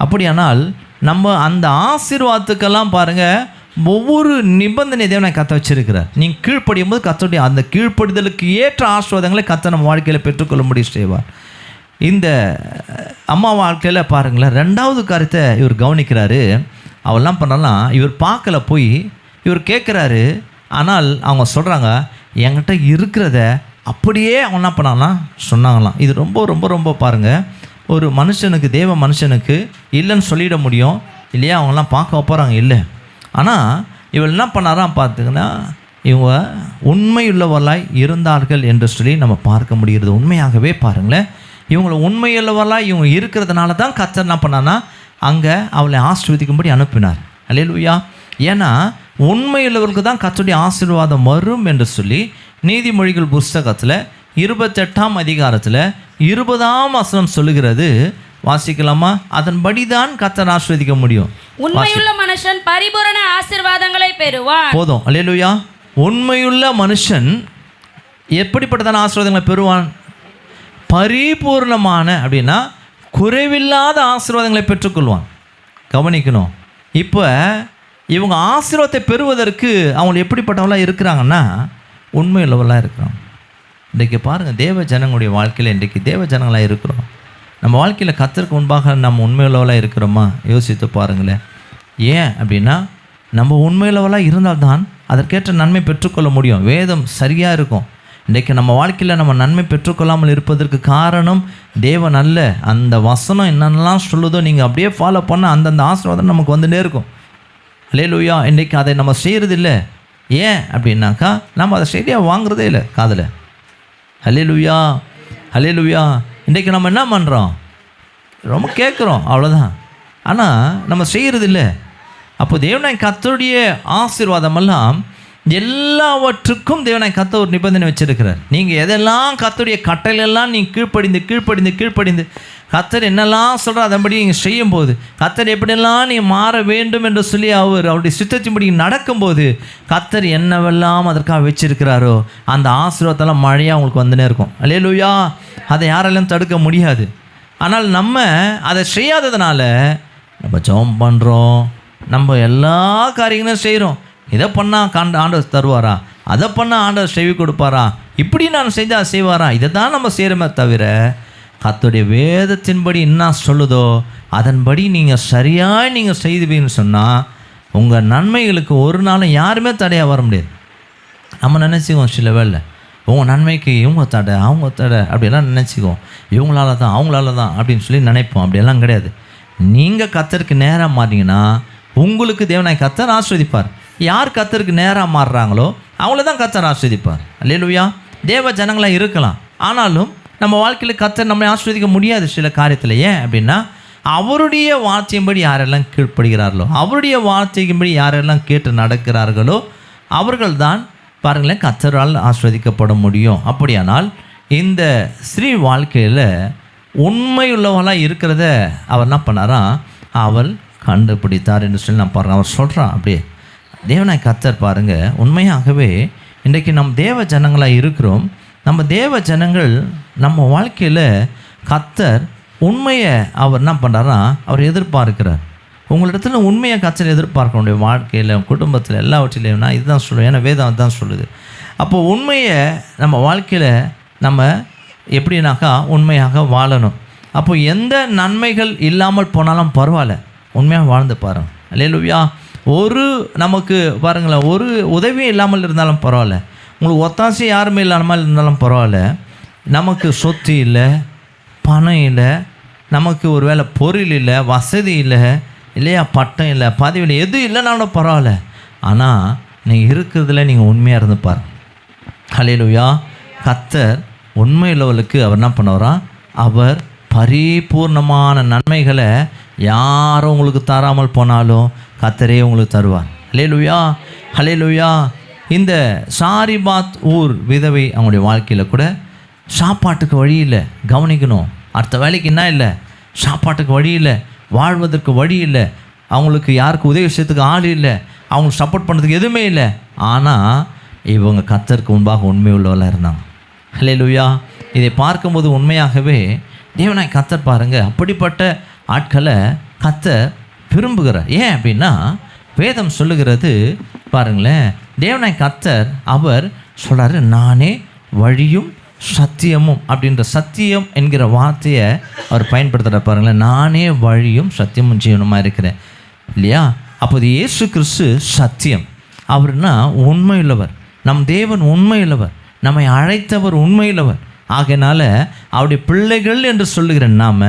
அப்படியானால் நம்ம அந்த ஆசீர்வாதத்துக்கெல்லாம் பாருங்கள், ஒவ்வொரு நிபந்தனை தேவனை கத்த வச்சிருக்கிறார். நீங்கள் கீழ்ப்படியும் போது கத்தருடைய அந்த கீழ்ப்படிதலுக்கு ஏற்ற ஆசீர்வாதங்களை கத்த நம்ம வாழ்க்கையில் பெற்றுக்கொள்ள முடியும் செய்வார். இந்த அம்மா வாழ்க்கையில் பாருங்களேன், ரெண்டாவது காரியத்தை இவர் கவனிக்கிறாரு. அவெல்லாம் பண்ணலாம், இவர் பார்க்கல, போய் இவர் கேட்குறாரு. ஆனால் அவங்க சொல்கிறாங்க, என்கிட்ட இருக்கிறத அப்படியே அவன் என்ன பண்ணான்னா சொன்னாங்களாம். இது ரொம்ப ரொம்ப ரொம்ப பாருங்கள், ஒரு மனுஷனுக்கு, தேவ மனுஷனுக்கு இல்லைன்னு சொல்லிட முடியும் இல்லையா? அவங்களாம் பார்க்க போகிறாங்க இல்லை. ஆனால் இவள் என்ன பண்ணாராம் பார்த்திங்கன்னா, இவங்க உண்மையுள்ளவர்களாய் இருந்தார்கள் என்று சொல்லி நம்ம பார்க்க முடிகிறது. உண்மையாகவே பாருங்களேன், இவங்களை உண்மையுள்ளவர்களாக இவங்க இருக்கிறதுனால தான் கர்த்தர் என்ன பண்ணான்னா அங்கே அவளை ஆசீர்வதிக்கும்படி அனுப்பினார். அல்லேலூயா. ஏன்னா உண்மையுள்ளவர்களுக்கு தான் கர்த்தருடைய ஆசீர்வாதம் வரும் என்று சொல்லி நீதிமொழிகள் புஸ்தகத்தில் 28ஆம் அதிகாரத்தில் 20ஆம் வசனம் சொல்லுகிறது. வாசிக்கலாமா? அதன்படி தான் கர்த்தர் ஆசீர்வதிக்க முடியும். உண்மையுள்ள மனுஷன் பரிபூரண ஆசீர்வாதங்களை பெறுவான். போதும். அல்லேலூயா. உண்மையுள்ள மனுஷன் எப்படிப்பட்டதான ஆசீர்வாதங்களை பெறுவான்? பரிபூர்ணமான அப்படின்னா குறைவில்லாத ஆசீர்வாதங்களை பெற்றுக்கொள்வான். கவனிக்கணும். இப்போ இவங்க ஆசீர்வாதத்தை பெறுவதற்கு அவங்க எப்படிப்பட்டவங்களாக இருக்கிறாங்கன்னா உண்மையுள்ளவர்களாக இருக்கிறாங்க. இன்றைக்கு பாருங்கள், தேவ ஜனங்களுடைய வாழ்க்கையில் இன்றைக்கு தேவ ஜனங்களாக இருக்கிறோம். நம்ம வாழ்க்கையில் கர்த்தருக்கு முன்பாக நம்ம உண்மையுள்ளவர்களாக இருக்கிறோமா? யோசித்து பாருங்களேன். ஏன் அப்படின்னா நம்ம உண்மையுள்ளவர்களாக இருந்தால்தான் அதற்கேற்ற நன்மை பெற்றுக்கொள்ள முடியும். வேதம் சரியாக இருக்கும். இன்றைக்கு நம்ம வாழ்க்கையில் நம்ம நன்மை பெற்றுக்கொள்ளாமல் இருப்பதற்கு காரணம் தேவன் அல்ல. அந்த வசனம் என்னென்னலாம் சொல்லுதோ நீங்கள் அப்படியே ஃபாலோ பண்ண அந்தந்த ஆசீர்வாதம் நமக்கு வந்துட்டே இருக்கும். அல்லேலூயா. இன்றைக்கி அதை நம்ம செய்கிறதில்லை. ஏன் அப்படின்னாக்கா நம்ம அதை சரியாக வாங்குறதே இல்லை காதில். அல்லேலூயா, அல்லேலூயா. இன்றைக்கி நம்ம என்ன பண்ணுறோம்? ரொம்ப கேட்குறோம், அவ்வளோதான். ஆனால் நம்ம செய்கிறதில்லை. அப்போ தேவனாய் கர்த்தருடைய ஆசீர்வாதமெல்லாம் எல்லாவற்றுக்கும் தேவனாய் கர்த்தர் ஒரு நிபந்தனை வச்சிருக்கிறார். நீங்கள் எதெல்லாம் கர்த்தருடைய கட்டளையெல்லாம் நீங்கள் கீழ்ப்படிந்து கர்த்தர் என்னெல்லாம் சொல்கிறார் அதன்படி நீங்கள் செய்யும்போது, கர்த்தர் எப்படியெல்லாம் நீ மாற வேண்டும் என்று சொல்லி அவருடைய சித்தத்தின்படி நடக்கும்போது கர்த்தர் என்னவெல்லாம் அதற்காக வச்சிருக்கிறாரோ அந்த ஆசீர்வாதத்தெல்லாம் மழையாக உங்களுக்கு வந்துனே இருக்கும். அல்லேலூயா. அதை யாராலும் தடுக்க முடியாது. ஆனால் நம்ம அதை செய்யாததுனால நம்ம ஜெபம் பண்ணுறோம், நம்ம எல்லா காரியங்களும் செய்கிறோம். இதை பண்ணால் ஆண்டவர் தருவாரா, அதை பண்ணால் ஆண்டவர் செவி கொடுப்பாரா, இப்படி நான் செஞ்சால் செய்வாரா, இதை தான் நம்ம செய்கிறோமே தவிர கர்த்தருடைய வேதத்தின்படி என்ன சொல்லுதோ அதன்படி நீங்கள் சரியாக நீங்கள் செய்துவீங்கன்னு சொன்னால் உங்கள் நன்மைகளுக்கு ஒரு நாளும் யாருமே தடையாக வர முடியாது. நம்ம நினச்சிக்குவோம் சில வேளை உங்கள் நன்மைக்கு இவங்க தடை அவங்க தடை அப்படியெல்லாம் நினச்சிக்குவோம். இவங்களால தான் அவங்களால தான் அப்படின்னு சொல்லி நினைப்போம். அப்படியெல்லாம் கிடையாது. நீங்கள் கர்த்தருக்கு நேராக மாறிங்கன்னா உங்களுக்கு தேவனாய் கர்த்தர் ஆசீர்வதிப்பார். யார் கர்த்தருக்கு நேராக மாறுறாங்களோ அவங்கள தான் கர்த்தர் ஆசீர்வதிப்பார். அல்லேலூயா. தேவ ஜனங்களாக இருக்கலாம், ஆனாலும் நம்ம வாழ்க்கையில் கர்த்தர் நம்மளை ஆசீர்வதிக்க முடியாது சில காரியத்தில். ஏன் அப்படின்னா அவருடைய வார்த்தையின்படி யாரெல்லாம் கீழ்ப்படுகிறார்களோ, அவருடைய வார்த்தையின்படி யாரெல்லாம் கேட்டு நடக்கிறார்களோ அவர்கள் தான் பாருங்களேன் கர்த்தரால் ஆசீர்வதிக்கப்பட முடியும். அப்படியானால் இந்த ஸ்ரீ வாழ்க்கையில் உண்மையுள்ளவளாக இருக்கிறத அவர் என்ன பண்ணாராம், அவள் கண்டுபிடித்தார் என்று சொல்லி நான் பாருங்கள். அவர் சொல்கிறான் அப்படியே தேவனாய் கர்த்தர் பாருங்கள், உண்மையாகவே இன்றைக்கு நம் தேவ ஜனங்களாக இருக்கிறோம். நம்ம தேவ ஜனங்கள் நம்ம வாழ்க்கையில் கர்த்தர் உண்மையை அவர் என்ன பண்ணுறாருன்னா அவர் எதிர்பார்க்கிறார். உங்களிடத்துல உண்மையை கர்த்தர் எதிர்பார்க்க முடிய வாழ்க்கையில் குடும்பத்தில் எல்லாவற்றிலையும் நான் இதுதான் சொல்லுவேன். ஏன்னா வேதம் தான் சொல்லுது. அப்போது உண்மையை நம்ம வாழ்க்கையில் நம்ம எப்படின்னாக்கா உண்மையாக வாழணும். அப்போ எந்த நன்மைகள் இல்லாமல் போனாலும் பரவாயில்ல, உண்மையாக வாழ்ந்து பாருங்க. அல்லேலூயா. ஒரு நமக்கு பாருங்களேன், ஒரு உதவியும் இல்லாமல் இருந்தாலும் பரவாயில்ல, உங்களுக்கு ஒத்தாசை யாருமே இல்லாமல் இருந்தாலும் பரவாயில்ல, நமக்கு சொத்து இல்லை, பணம் இல்லை, நமக்கு ஒரு வேளை பொருள் இல்லை, வசதி இல்லை, இல்லையா, பட்டம் இல்லை, பதவி இல்லை, எதுவும் இல்லைனாலும் பரவாயில்ல, ஆனால் நீங்கள் இருக்கிறதுல நீங்கள் உண்மையாக இருந்து பாருங்க. ஹல்லேலூயா. கர்த்தர் உண்மையுள்ளவர்களுக்கு அவர் என்ன பண்ணுவாரா, அவர் பரிபூர்ணமான நன்மைகளை யாரும் உங்களுக்கு தராமல் போனாலும் கர்த்தரே உங்களுக்கு தருவார். ஹல்லேலூயா, ஹல்லேலூயா. இந்த சாரிபாத் ஊர் விதவை அவங்களுடைய வாழ்க்கையில் கூட சாப்பாட்டுக்கு வழி இல்லை. கவனிக்கணும், அடுத்த வேலைக்கு என்ன இல்லை, சாப்பாட்டுக்கு வழி இல்லை, வாழ்வதற்கு வழி இல்லை, அவங்களுக்கு யாருக்கு உதவி செய்யறதுக்கு ஆள் இல்லை, அவங்களுக்கு சப்போர்ட் பண்ணுறதுக்கு எதுவுமே இல்லை. ஆனால் இவங்க கர்த்தருக்கு முன்பாக உண்மை உள்ளவர்களாக இருந்தாங்க. ஹல்லேலூயா. இதை பார்க்கும்போது உண்மையாகவே தேவனாய் கர்த்தர் பாருங்கள், அப்படிப்பட்ட ஆட்களை கர்த்தர் விரும்புகிறார். ஏன் அப்படின்னா வேதம் சொல்லுகிறது பாருங்களேன், தேவனாய் கர்த்தர் அவர் சொல்கிறாரு, நானே வழியும் சத்தியமும் அப்படின்ற சத்தியம் என்கிற வார்த்தையை அவர் பயன்படுத்துகிற பாருங்களேன். நானே வழியும் சத்தியமும் ஜீவனுமாக இருக்கிறேன் இல்லையா. அப்போது இயேசு கிறிஸ்து சத்தியம், அவர்னா உண்மையுள்ளவர், நம் தேவன் உண்மையுள்ளவர், நம்மை அழைத்தவர் உண்மையுள்ளவர். ஆகையினால அவருடைய பிள்ளைகள் என்று சொல்லுகிற நாம்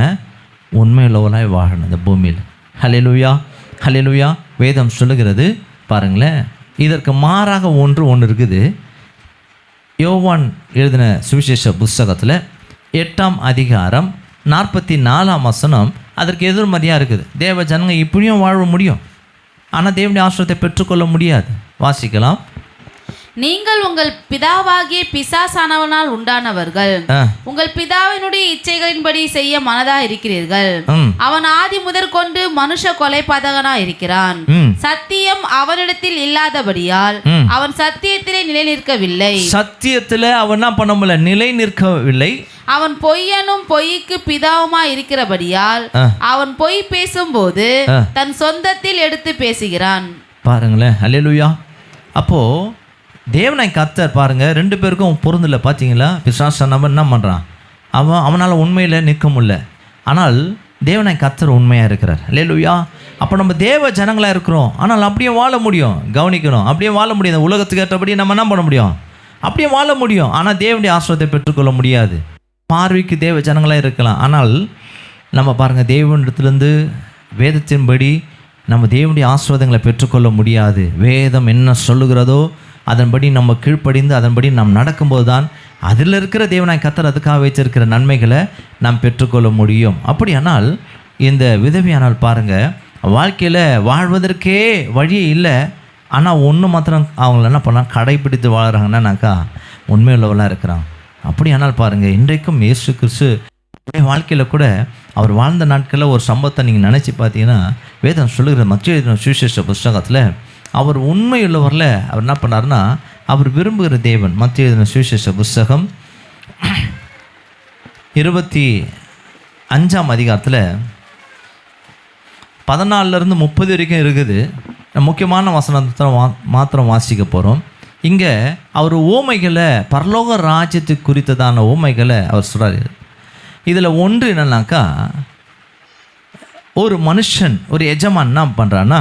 உண்மையுள்ளவராய் வாழணும் இந்த பூமியில். ஹல்லேலூயா, ஹல்லேலூயா. வேதம் சொல்லுகிறது பாருங்களேன், இதற்கு மாறாக ஒன்று இருக்குது. யோவான் எழுதின சுவிசேஷ புஸ்தகத்தில் 8ஆம் அதிகாரம் 44ஆம் வசனம் அதற்கு எதிர்மறையாக இருக்குது. தேவ ஜனங்க இப்படியும் வாழ முடியும், ஆனால் தேவனுடைய ஆசீர்வாதத்தை பெற்றுக்கொள்ள முடியாது. வாசிக்கலாம். நீங்கள் உங்கள் பிதாவாகிய பிசாசானவனால் உண்டானவர்கள், உங்கள் பிதாவினுடைய இச்சைகளின்படி செய்ய மனதா இருக்கிறீர்கள். அவன் ஆதி முதற்கொண்டு மனுஷ கொலைபாதகனா இருக்கிறான். சத்தியம் அவனிடத்தில் இல்லாதபடியால் அவன் சத்தியத்திலே நிலை நிற்கவில்லை. சத்தியத்தில் அவன் என்ன பண்ண முடியல, நிலை நிற்கவில்லை. அவன் பொய்யனும் பொய்க்கு பிதாவுமா இருக்கிறபடியால் அவன் பொய் பேசும்போது தன் சொந்தத்தில் எடுத்து பேசுகிறான். பாருங்களேன். ஹல்லேலூயா. அப்போ தேவனாய் கர்த்தர் பாருங்க, ரெண்டு பேருக்கும் பொருந்தில்லை. பார்த்தீங்களா, பிசாசு நம்ம என்ன பண்ணுறான், அவனால் உண்மையில் நிற்க முடியல, ஆனால் தேவனாய் கர்த்தர் உண்மையாக இருக்கிறார். ஹல்லேலூயா. அப்போ நம்ம தேவ ஜனங்களாக இருக்கிறோம், ஆனால் அப்படியே வாழ முடியும். கவனிக்கணும், அப்படியே வாழ முடியும். இந்த உலகத்துக்கு ஏற்றபடி நம்ம என்ன பண்ண முடியும், அப்படியே வாழ முடியும். ஆனால் தேவனுடைய ஆசீர்வாதத்தை பெற்றுக்கொள்ள முடியாது. பார்வைக்கு தேவ ஜனங்களாக இருக்கலாம், ஆனால் நம்ம பாருங்கள், தேவனிடத்துலேருந்து வேதத்தின்படி நம்ம தேவனுடைய ஆசீர்வாதங்களை பெற்றுக்கொள்ள முடியாது. வேதம் என்ன சொல்லுகிறதோ அதன்படி நம்ம கீழ்ப்படிந்து அதன்படி நாம் நடக்கும்போது தான் அதில் இருக்கிற தேவனாய் கர்த்தர் அதுக்காக வச்சிருக்கிற நன்மைகளை நாம் பெற்றுக்கொள்ள முடியும். அப்படியானால் இந்த விதவியானால் பாருங்கள், வாழ்க்கையில் வாழ்வதற்கே வழியே இல்லை, ஆனால் ஒன்று மாத்திரம் அவங்கள என்ன பண்ணால் கடைப்பிடித்து வாழ்கிறாங்கன்னாக்கா உண்மையுள்ளவர்களாக இருக்கிறாங்க. அப்படியானால் பாருங்கள், இன்றைக்கும் இயேசு கிறிஸ்து வாழ்க்கையில் கூட அவர் வாழ்ந்த நாட்களில் ஒரு சம்பவத்தை நீங்கள் நினச்சி பார்த்தீங்கன்னா, வேதம் சொல்லுகிற மத்திய சுவிசேஷ புஸ்தகத்தில் அவர் உண்மையுள்ளவரில் அவர் என்ன பண்ணார்னா, அவர் விரும்புகிற தேவன். மத்திய சுவிசேஷ புஸ்தகம் 25ஆம் அதிகாரத்தில் 14 30 வரைக்கும் இருக்குது. முக்கியமான வசனத்தை மாத்திரம் வாசிக்க போகிறோம். இங்கே அவர் ஓமைகளை, பரலோக ராஜ்யத்துக்கு குறித்ததான ஓமைகளை அவர் சொல்கிறார். இதில் ஒன்று என்னன்னாக்கா, ஒரு மனுஷன், ஒரு எஜமான் என்ன பண்ணுறான்னா,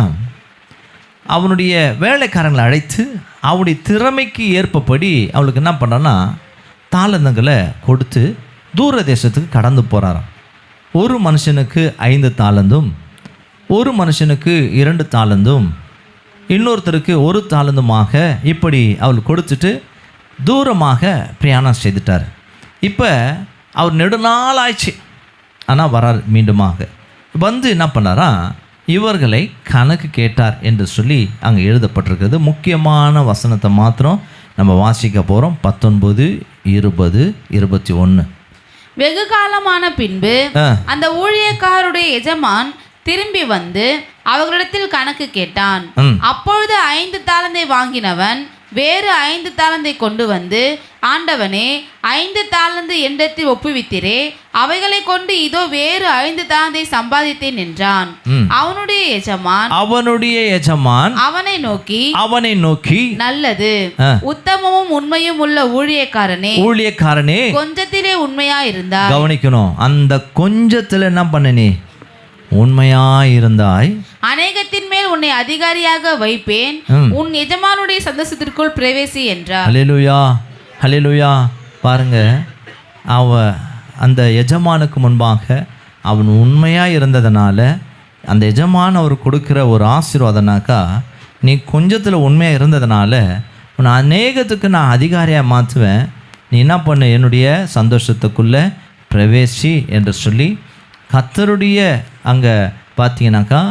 அவனுடைய வேலைக்காரங்களை அழைத்து அவனுடைய திறமைக்கு ஏற்பபடி அவளுக்கு என்ன பண்ணுறான்னா தாளந்துங்களை கொடுத்து தூர தேசத்துக்கு கடந்து போகிறாராம். ஒரு மனுஷனுக்கு 5 தாளந்தும், ஒரு மனுஷனுக்கு 2 தாளந்தும், இன்னொருத்தருக்கு 1 தாளந்துமாக இப்படி அவள் கொடுத்துட்டு தூரமாக பிரயாணம் செய்துட்டார். இப்போ அவர் நெடுநாள் ஆயிடுச்சு, ஆனால் வரார். மீண்டுமாக வந்து என்ன பண்ணாரா, இவர்களை கணக்கு கேட்டார் என்று சொல்லி அங்கே எழுதப்பட்டிருக்கிறது. முக்கியமான வசனத்தை மாத்திரம் நம்ம வாசிக்க போகிறோம். 19, 20, 21. வெகு காலமான பின்பு அந்த ஊழியக்காரருடைய எஜமான் திரும்பி வந்து அவர்களிடத்தில் கணக்கு கேட்டான். அப்பொழுது 5 தாளந்தை வாங்கினவன் வேறு 5 தாளந்தை கொண்டு வந்து, ஆண்டவனே, 5 தாளந்து என்னிடத்தில் ஒப்புவித்தீரே, அவைகளை கொண்டு இதோ வேறு 5 தாளந்தை சம்பாதித்தேன் என்றான். அவனுடைய எஜமான் அவனை நோக்கி நல்லது, உத்தமமும் உண்மையும் உள்ள ஊழியக்காரனே, கொஞ்சத்திலே உண்மையா இருந்தா. கவனிக்கணும், அந்த கொஞ்சத்தில் என்ன பண்ண, உண்மையாயிருந்தாய், அநேகத்தின் மேல் உன்னை அதிகாரியாக வைப்பேன், உன் எஜமானுடைய சந்தோஷத்திற்குள் பிரவேசி என்றார். ஹல்லேலூயா, ஹல்லேலூயா. பாருங்க, அந்த எஜமானுக்கு முன்பாக அவன் உண்மையாக இருந்ததுனால அந்த எஜமான் அவர் கொடுக்குற ஒரு ஆசீர்வாதம்னாக்கா, நீ கொஞ்சத்தில் உண்மையாக இருந்ததுனால உன்னை அநேகத்துக்கு நான் அதிகாரியாக மாற்றுவேன், நீ என்ன பண்ணு, என்னுடைய சந்தோஷத்துக்குள்ளே பிரவேசி என்று சொல்லி கர்த்தருடைய அங்கே பார்த்தீங்கன்னாக்கா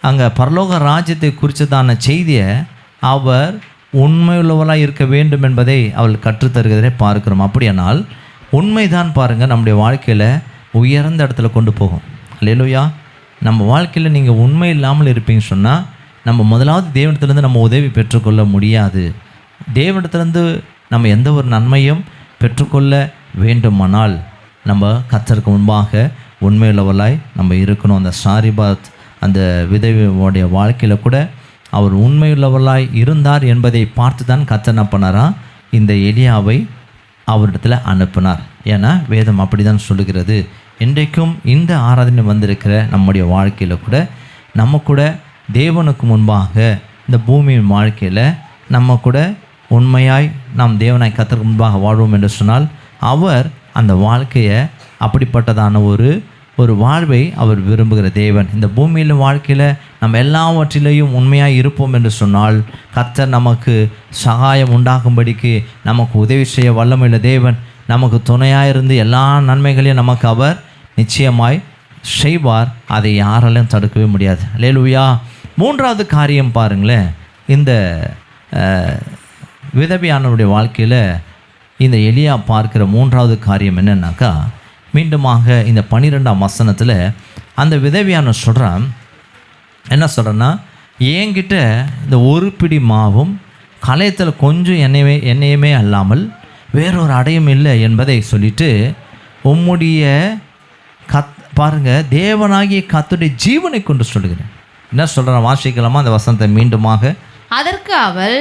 அங்கே பரலோக ராஜ்யத்தை குறித்ததான செய்தியை அவர் உண்மையுள்ளவளாக இருக்க வேண்டும் என்பதை அவள் கற்றுத்தருகிறதை பார்க்கிறோம். அப்படியானால் உண்மைதான் பாருங்கள் நம்முடைய வாழ்க்கையில் உயர்ந்த இடத்துல கொண்டு போகும். அல்லேலூயா. நம்ம வாழ்க்கையில் நீங்கள் உண்மை இல்லாமல் இருப்பீங்கன்னு சொன்னால் நம்ம முதலாவது தேவனிடத்துலேருந்து நம்ம உதவி பெற்றுக்கொள்ள முடியாது. தேவனிடத்துலேருந்து நம்ம எந்த ஒரு நன்மையும் பெற்றுக்கொள்ள வேண்டுமானால் நம்ம கர்த்தருக்கு முன்பாக உண்மையுள்ளவளாய் நம்ம இருக்கணும். அந்த சாரிபாத் அந்த விதவையோடைய வாழ்க்கையில் கூட அவர் உண்மையுள்ளவளாய் இருந்தார் என்பதை பார்த்து தான் கர்த்தர் என்ன பண்ணாரா, இந்த எலியாவை அவரிடத்தில் அனுப்பினார். ஏன்னா வேதம் அப்படி தான் சொல்லுகிறது. இன்றைக்கும் இந்த ஆராதனை வந்திருக்கிற நம்முடைய வாழ்க்கையில் கூட நம்ம கூட தேவனுக்கு முன்பாக இந்த பூமியின் வாழ்க்கையில் நம்ம கூட உண்மையாய் நாம் தேவனாய் கர்த்தருக்கு முன்பாக வாழ்வோம் என்று சொன்னால் அவர் அந்த வாழ்க்கையை அப்படிப்பட்டதான ஒரு வாழ்வை அவர் விரும்புகிற தேவன். இந்த பூமியில் வாழ்க்கையில் நம்ம எல்லாவற்றிலையும் உண்மையாக இருப்போம் என்று சொன்னால் கர்த்தர் நமக்கு சகாயம் உண்டாகும்படிக்கு நமக்கு உதவி செய்ய வல்லமையுள்ள தேவன். நமக்கு துணையாக இருந்து எல்லா நன்மைகளையும் நமக்கு அவர் நிச்சயமாய் செய்வார். அதை யாராலையும் தடுக்கவே முடியாது. அல்லேலூயா. மூன்றாவது காரியம் பாருங்களேன், இந்த விதவையானவருடைய வாழ்க்கையில் இந்த எலியா பார்க்கிற மூன்றாவது காரியம் என்னன்னாக்கா, மீண்டுமாக இந்த 12ஆம் வசனத்தில் அந்த விதவையான சொல்கிறான், என்ன சொல்கிறேன்னா, என்கிட்ட இந்த ஒரு பிடி மாவும் கலையத்தில் கொஞ்சம் எண்ணெயுமே அல்லாமல் வேறொரு அடையும் இல்லை என்பதை சொல்லிட்டு உம்முடைய பாருங்கள் தேவனாகிய கர்த்தருடைய ஜீவனை கொண்டு சொல்லுகிறேன். என்ன சொல்கிறேன் வாசிக்கலாமா அந்த வசனத்தை மீண்டுமாக? அதற்கு அவள்,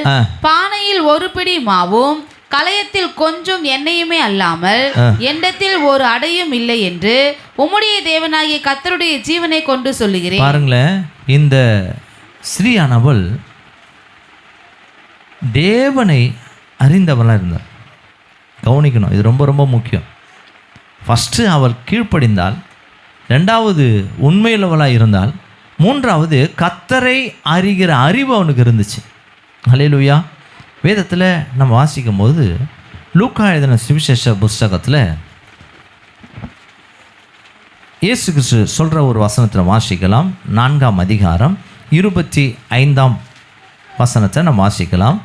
பானையில் ஒரு பிடி மாவும் கலயத்தில் கொஞ்சம் எண்ணெயுமே அல்லாமல் எண்டத்தில் ஒரு அடையும் இல்லை என்று உம்முடைய தேவனாகிய கர்த்தருடைய ஜீவனை கொண்டு சொல்லுகிறேன். பாருங்களேன், இந்த ஸ்ரீயானவள் தேவனை அறிந்தவளாக இருந்தாள். கவனிக்கணும், இது ரொம்ப ரொம்ப முக்கியம். ஃபஸ்ட்டு அவள் கீழ்ப்படிந்தாள், ரெண்டாவது உண்மையுள்ளவளாக இருந்தாள், மூன்றாவது கர்த்தரை அறிகிற அறிவு அவனுக்கு இருந்துச்சு. அல்லேலூயா. வேதத்தில் நம்ம வாசிக்கும் போது லூக்கா எழுதின சுவிசேஷ புஸ்தகத்தில் இயேசு கிறிஸ்து சொல்கிற ஒரு வசனத்தில் வாசிக்கலாம். 4ஆம் அதிகாரம் 25ஆம் வசனத்தை நம்ம வாசிக்கலாம்.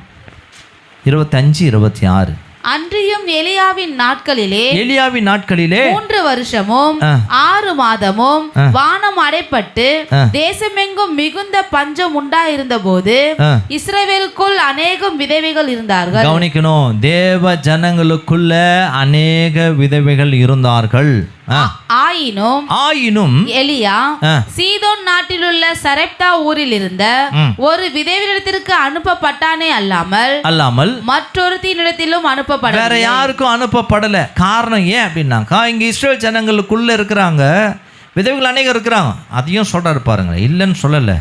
25, 26. அன்றியும் எலியாவின் நாட்களிலே 3 வருஷமும் 6 மாதமும் வானம் அடைப்பட்டு தேசமெங்கும் மிகுந்த பஞ்சம் உண்டாயிருந்த போது இஸ்ரவேலுக்குள் அநேகம் விதவைகள் இருந்தார்கள். கவனிக்கணும், தேவ ஜனங்களுக்குள்ள அநேக விதவைகள் இருந்தார்கள். ஆயினும் எலியா சீதோன் நாட்டிலுள்ள சரெப்தா ஊரில் இருந்த ஒரு விதவையிடத்திற்கு அனுப்பப்பட்டானே அல்லாமல் மற்றொருத்தினிடத்திலும் வேற யாருக்கும் அனுப்பப்படலை. காரணம் ஏன் அப்படின்னாக்கா, இங்க இஸ்ரவேல் ஜனங்களுக்குள்ள இருக்கிறாங்க விதவைகள் அநேகம் இருக்கிறாங்க. அதையும் சொல்றாரு பாருங்க, இல்லைன்னு சொல்லலை.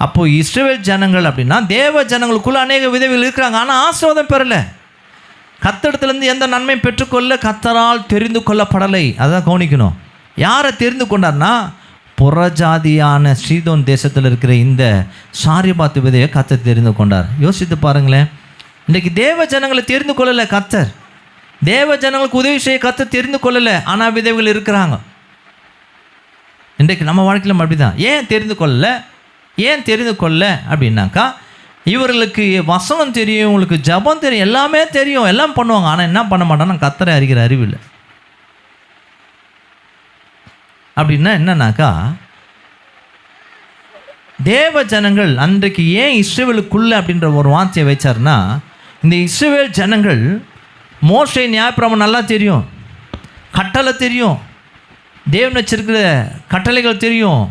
அப்போ இஸ்ரவேல் ஜனங்கள் அப்படின்னா தேவ ஜனங்களுக்குள்ள அநேக விதவைகள் இருக்கிறாங்க, ஆனால் ஆசீர்வாதம் பெறலை. கர்த்தரிடத்திலிருந்து எந்த நன்மை பெற்றுக்கொள்ள கர்த்தரால் தெரிந்து கொள்ளப்படலை. அதான் கவனிக்கணும். யாரை தெரிந்து கொண்டார்னா, புறஜாதியான சீதோன் தேசத்தில் இருக்கிற இந்த சாரிபாத் விதையை கர்த்தர் தெரிந்து கொண்டார். யோசித்து பாருங்களேன், இன்றைக்கி தேவ ஜனங்களை தெரிந்து கொள்ளலை கர்த்தர். தேவ ஜனங்களுக்கு உதவி செய்ய கர்த்தர் தெரிந்து கொள்ளலை, ஆனால் விதவைகள் இருக்கிறாங்க. இன்றைக்கு நம்ம வாழ்க்கையில் அப்படி தான். ஏன் தெரிந்து கொள்ளலை அப்படின்னாக்கா, இவர்களுக்கு வசனம் தெரியும், இவங்களுக்கு ஜபம் தெரியும், எல்லாமே தெரியும், எல்லாம் பண்ணுவாங்க, ஆனால் என்ன பண்ண மாட்டாங்கன்னா கர்த்தரை அறிகிற அறிவில்லை. அப்படின்னா என்னன்னாக்கா, தேவ ஜனங்கள் அன்றைக்கு ஏன் இஸ்ரவேலுக்குள்ள அப்படின்ற ஒரு வார்த்தையை வச்சாருன்னா, இந்த இஸ்ரவேல் ஜனங்கள் மோசே நியாயப்பிரமாணம் நல்லா தெரியும், கட்டளை தெரியும், தேவன் வச்சிருக்கிற கட்டளைகள் தெரியும்,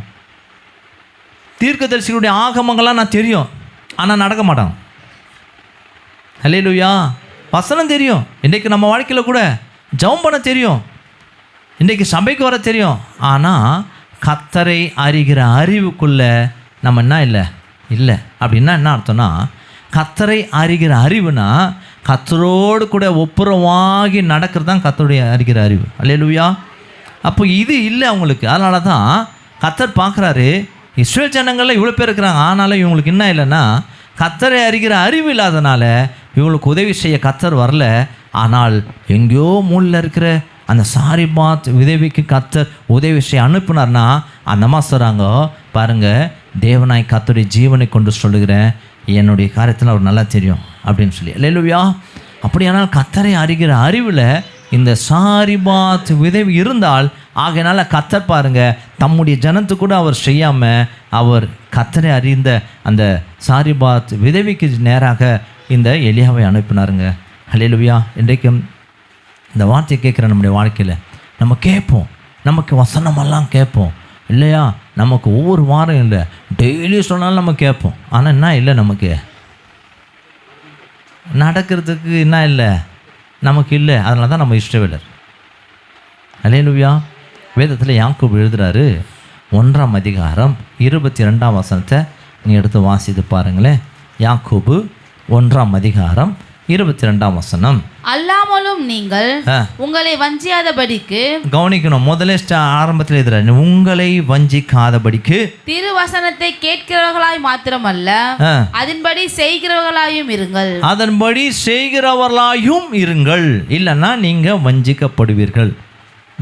தீர்க்கதரிசிகளுடைய ஆகமங்கள்லாம் நான் தெரியும், ஆனால் நடக்க மாட்டாங்க. அல்லேலூயா. வசனம் தெரியும், இன்றைக்கு நம்ம வாழ்க்கையில் கூட ஜெபம் பண்ண தெரியும், இன்றைக்கு சபைக்கு வர தெரியும், ஆனால் கர்த்தரை அறிகிற அறிவுக்குள்ளே நம்ம என்ன இல்லை அப்படின்னா என்ன அர்த்தம்னா, கர்த்தரை அறிகிற அறிவுனா கர்த்தரோடு கூட ஒப்புரவாகி நடக்கிறது தான் கர்த்தருடைய அறிகிற அறிவு. அல்லேலூயா. அப்போ இது இல்லை அவங்களுக்கு. அதனால தான் கர்த்தர் பார்க்குறாரு, இஸ்ரேல் ஜனங்களில் இவ்வளோ பேர் இருக்கிறாங்க, ஆனாலும் இவங்களுக்கு என்ன இல்லைன்னா கர்த்தரை அறிகிற அறிவு இல்லாதனால இவங்களுக்கு உதவி செய்ய கர்த்தர் வரல. ஆனால் எங்கேயோ மூலையில் இருக்கிற அந்த சாரிபாத் விதவிக்கு கர்த்தர் உதவி செய்ய அனுப்புனார்னா அந்த அம்மா சொல்கிறாங்க, பாருங்கள், தேவனாய் கர்த்தருடைய ஜீவனை கொண்டு சொல்லுகிறேன், என்னுடைய காரியத்தில் அவர் நல்லா தெரியும் அப்படின்னு சொல்லி. அல்லேலூயா. அப்படியானால் கர்த்தரை அறிகிற அறிவில் இந்த சாரிபாத் விதவி இருந்தால், ஆகையினால கர்த்தர் பாருங்க தம்முடைய ஜனத்துக்கு கூட அவர் செய்யாமல் அவர் கர்த்தரை அறிந்த அந்த சாரிபாத் விதவிக்கு நேராக இந்த எலியாவை அனுப்பினாருங்க. அல்லேலூயா. இன்றைக்கும் இந்த வார்த்தையை கேட்குற நம்முடைய வாழ்க்கையில் நம்ம கேட்போம், நமக்கு வசனமெல்லாம் கேட்போம் இல்லையா, நமக்கு ஒவ்வொரு வாரம் இல்லை, டெய்லி சொன்னாலும் நம்ம கேட்போம். ஆனால் என்ன இல்லை, நமக்கு நடக்கிறதுக்கு என்ன இல்லை, நமக்கு இல்லை. அதனால தான் நம்ம இஷ்டவேலர். அல்லேலூயா. வேதத்தில் யாக்கோபு எழுதுகிறாரு, 1ஆம் அதிகாரம் 22ஆம் வசனத்தை நீ எடுத்து வாசித்து பாருங்களேன். யாக்கோபு 1ஆம் அதிகாரம் 22ஆம் வசனம். அல்லாமலும் நீங்கள் உங்களை வஞ்சியாதபடிக்கு, கவனிக்கணும், முதல்ல ஆரம்பத்தில் எழுதுறாரு, உங்களை வஞ்சிக்காதபடிக்கு திருவசனத்தை கேட்கிறவர்களாய் மாத்திரமல்ல அதன்படி செய்கிறவர்களாயும் இருங்கள். அதன்படி செய்கிறவர்களாயும் இருங்கள், இல்லைன்னா நீங்கள் வஞ்சிக்கப்படுவீர்கள்.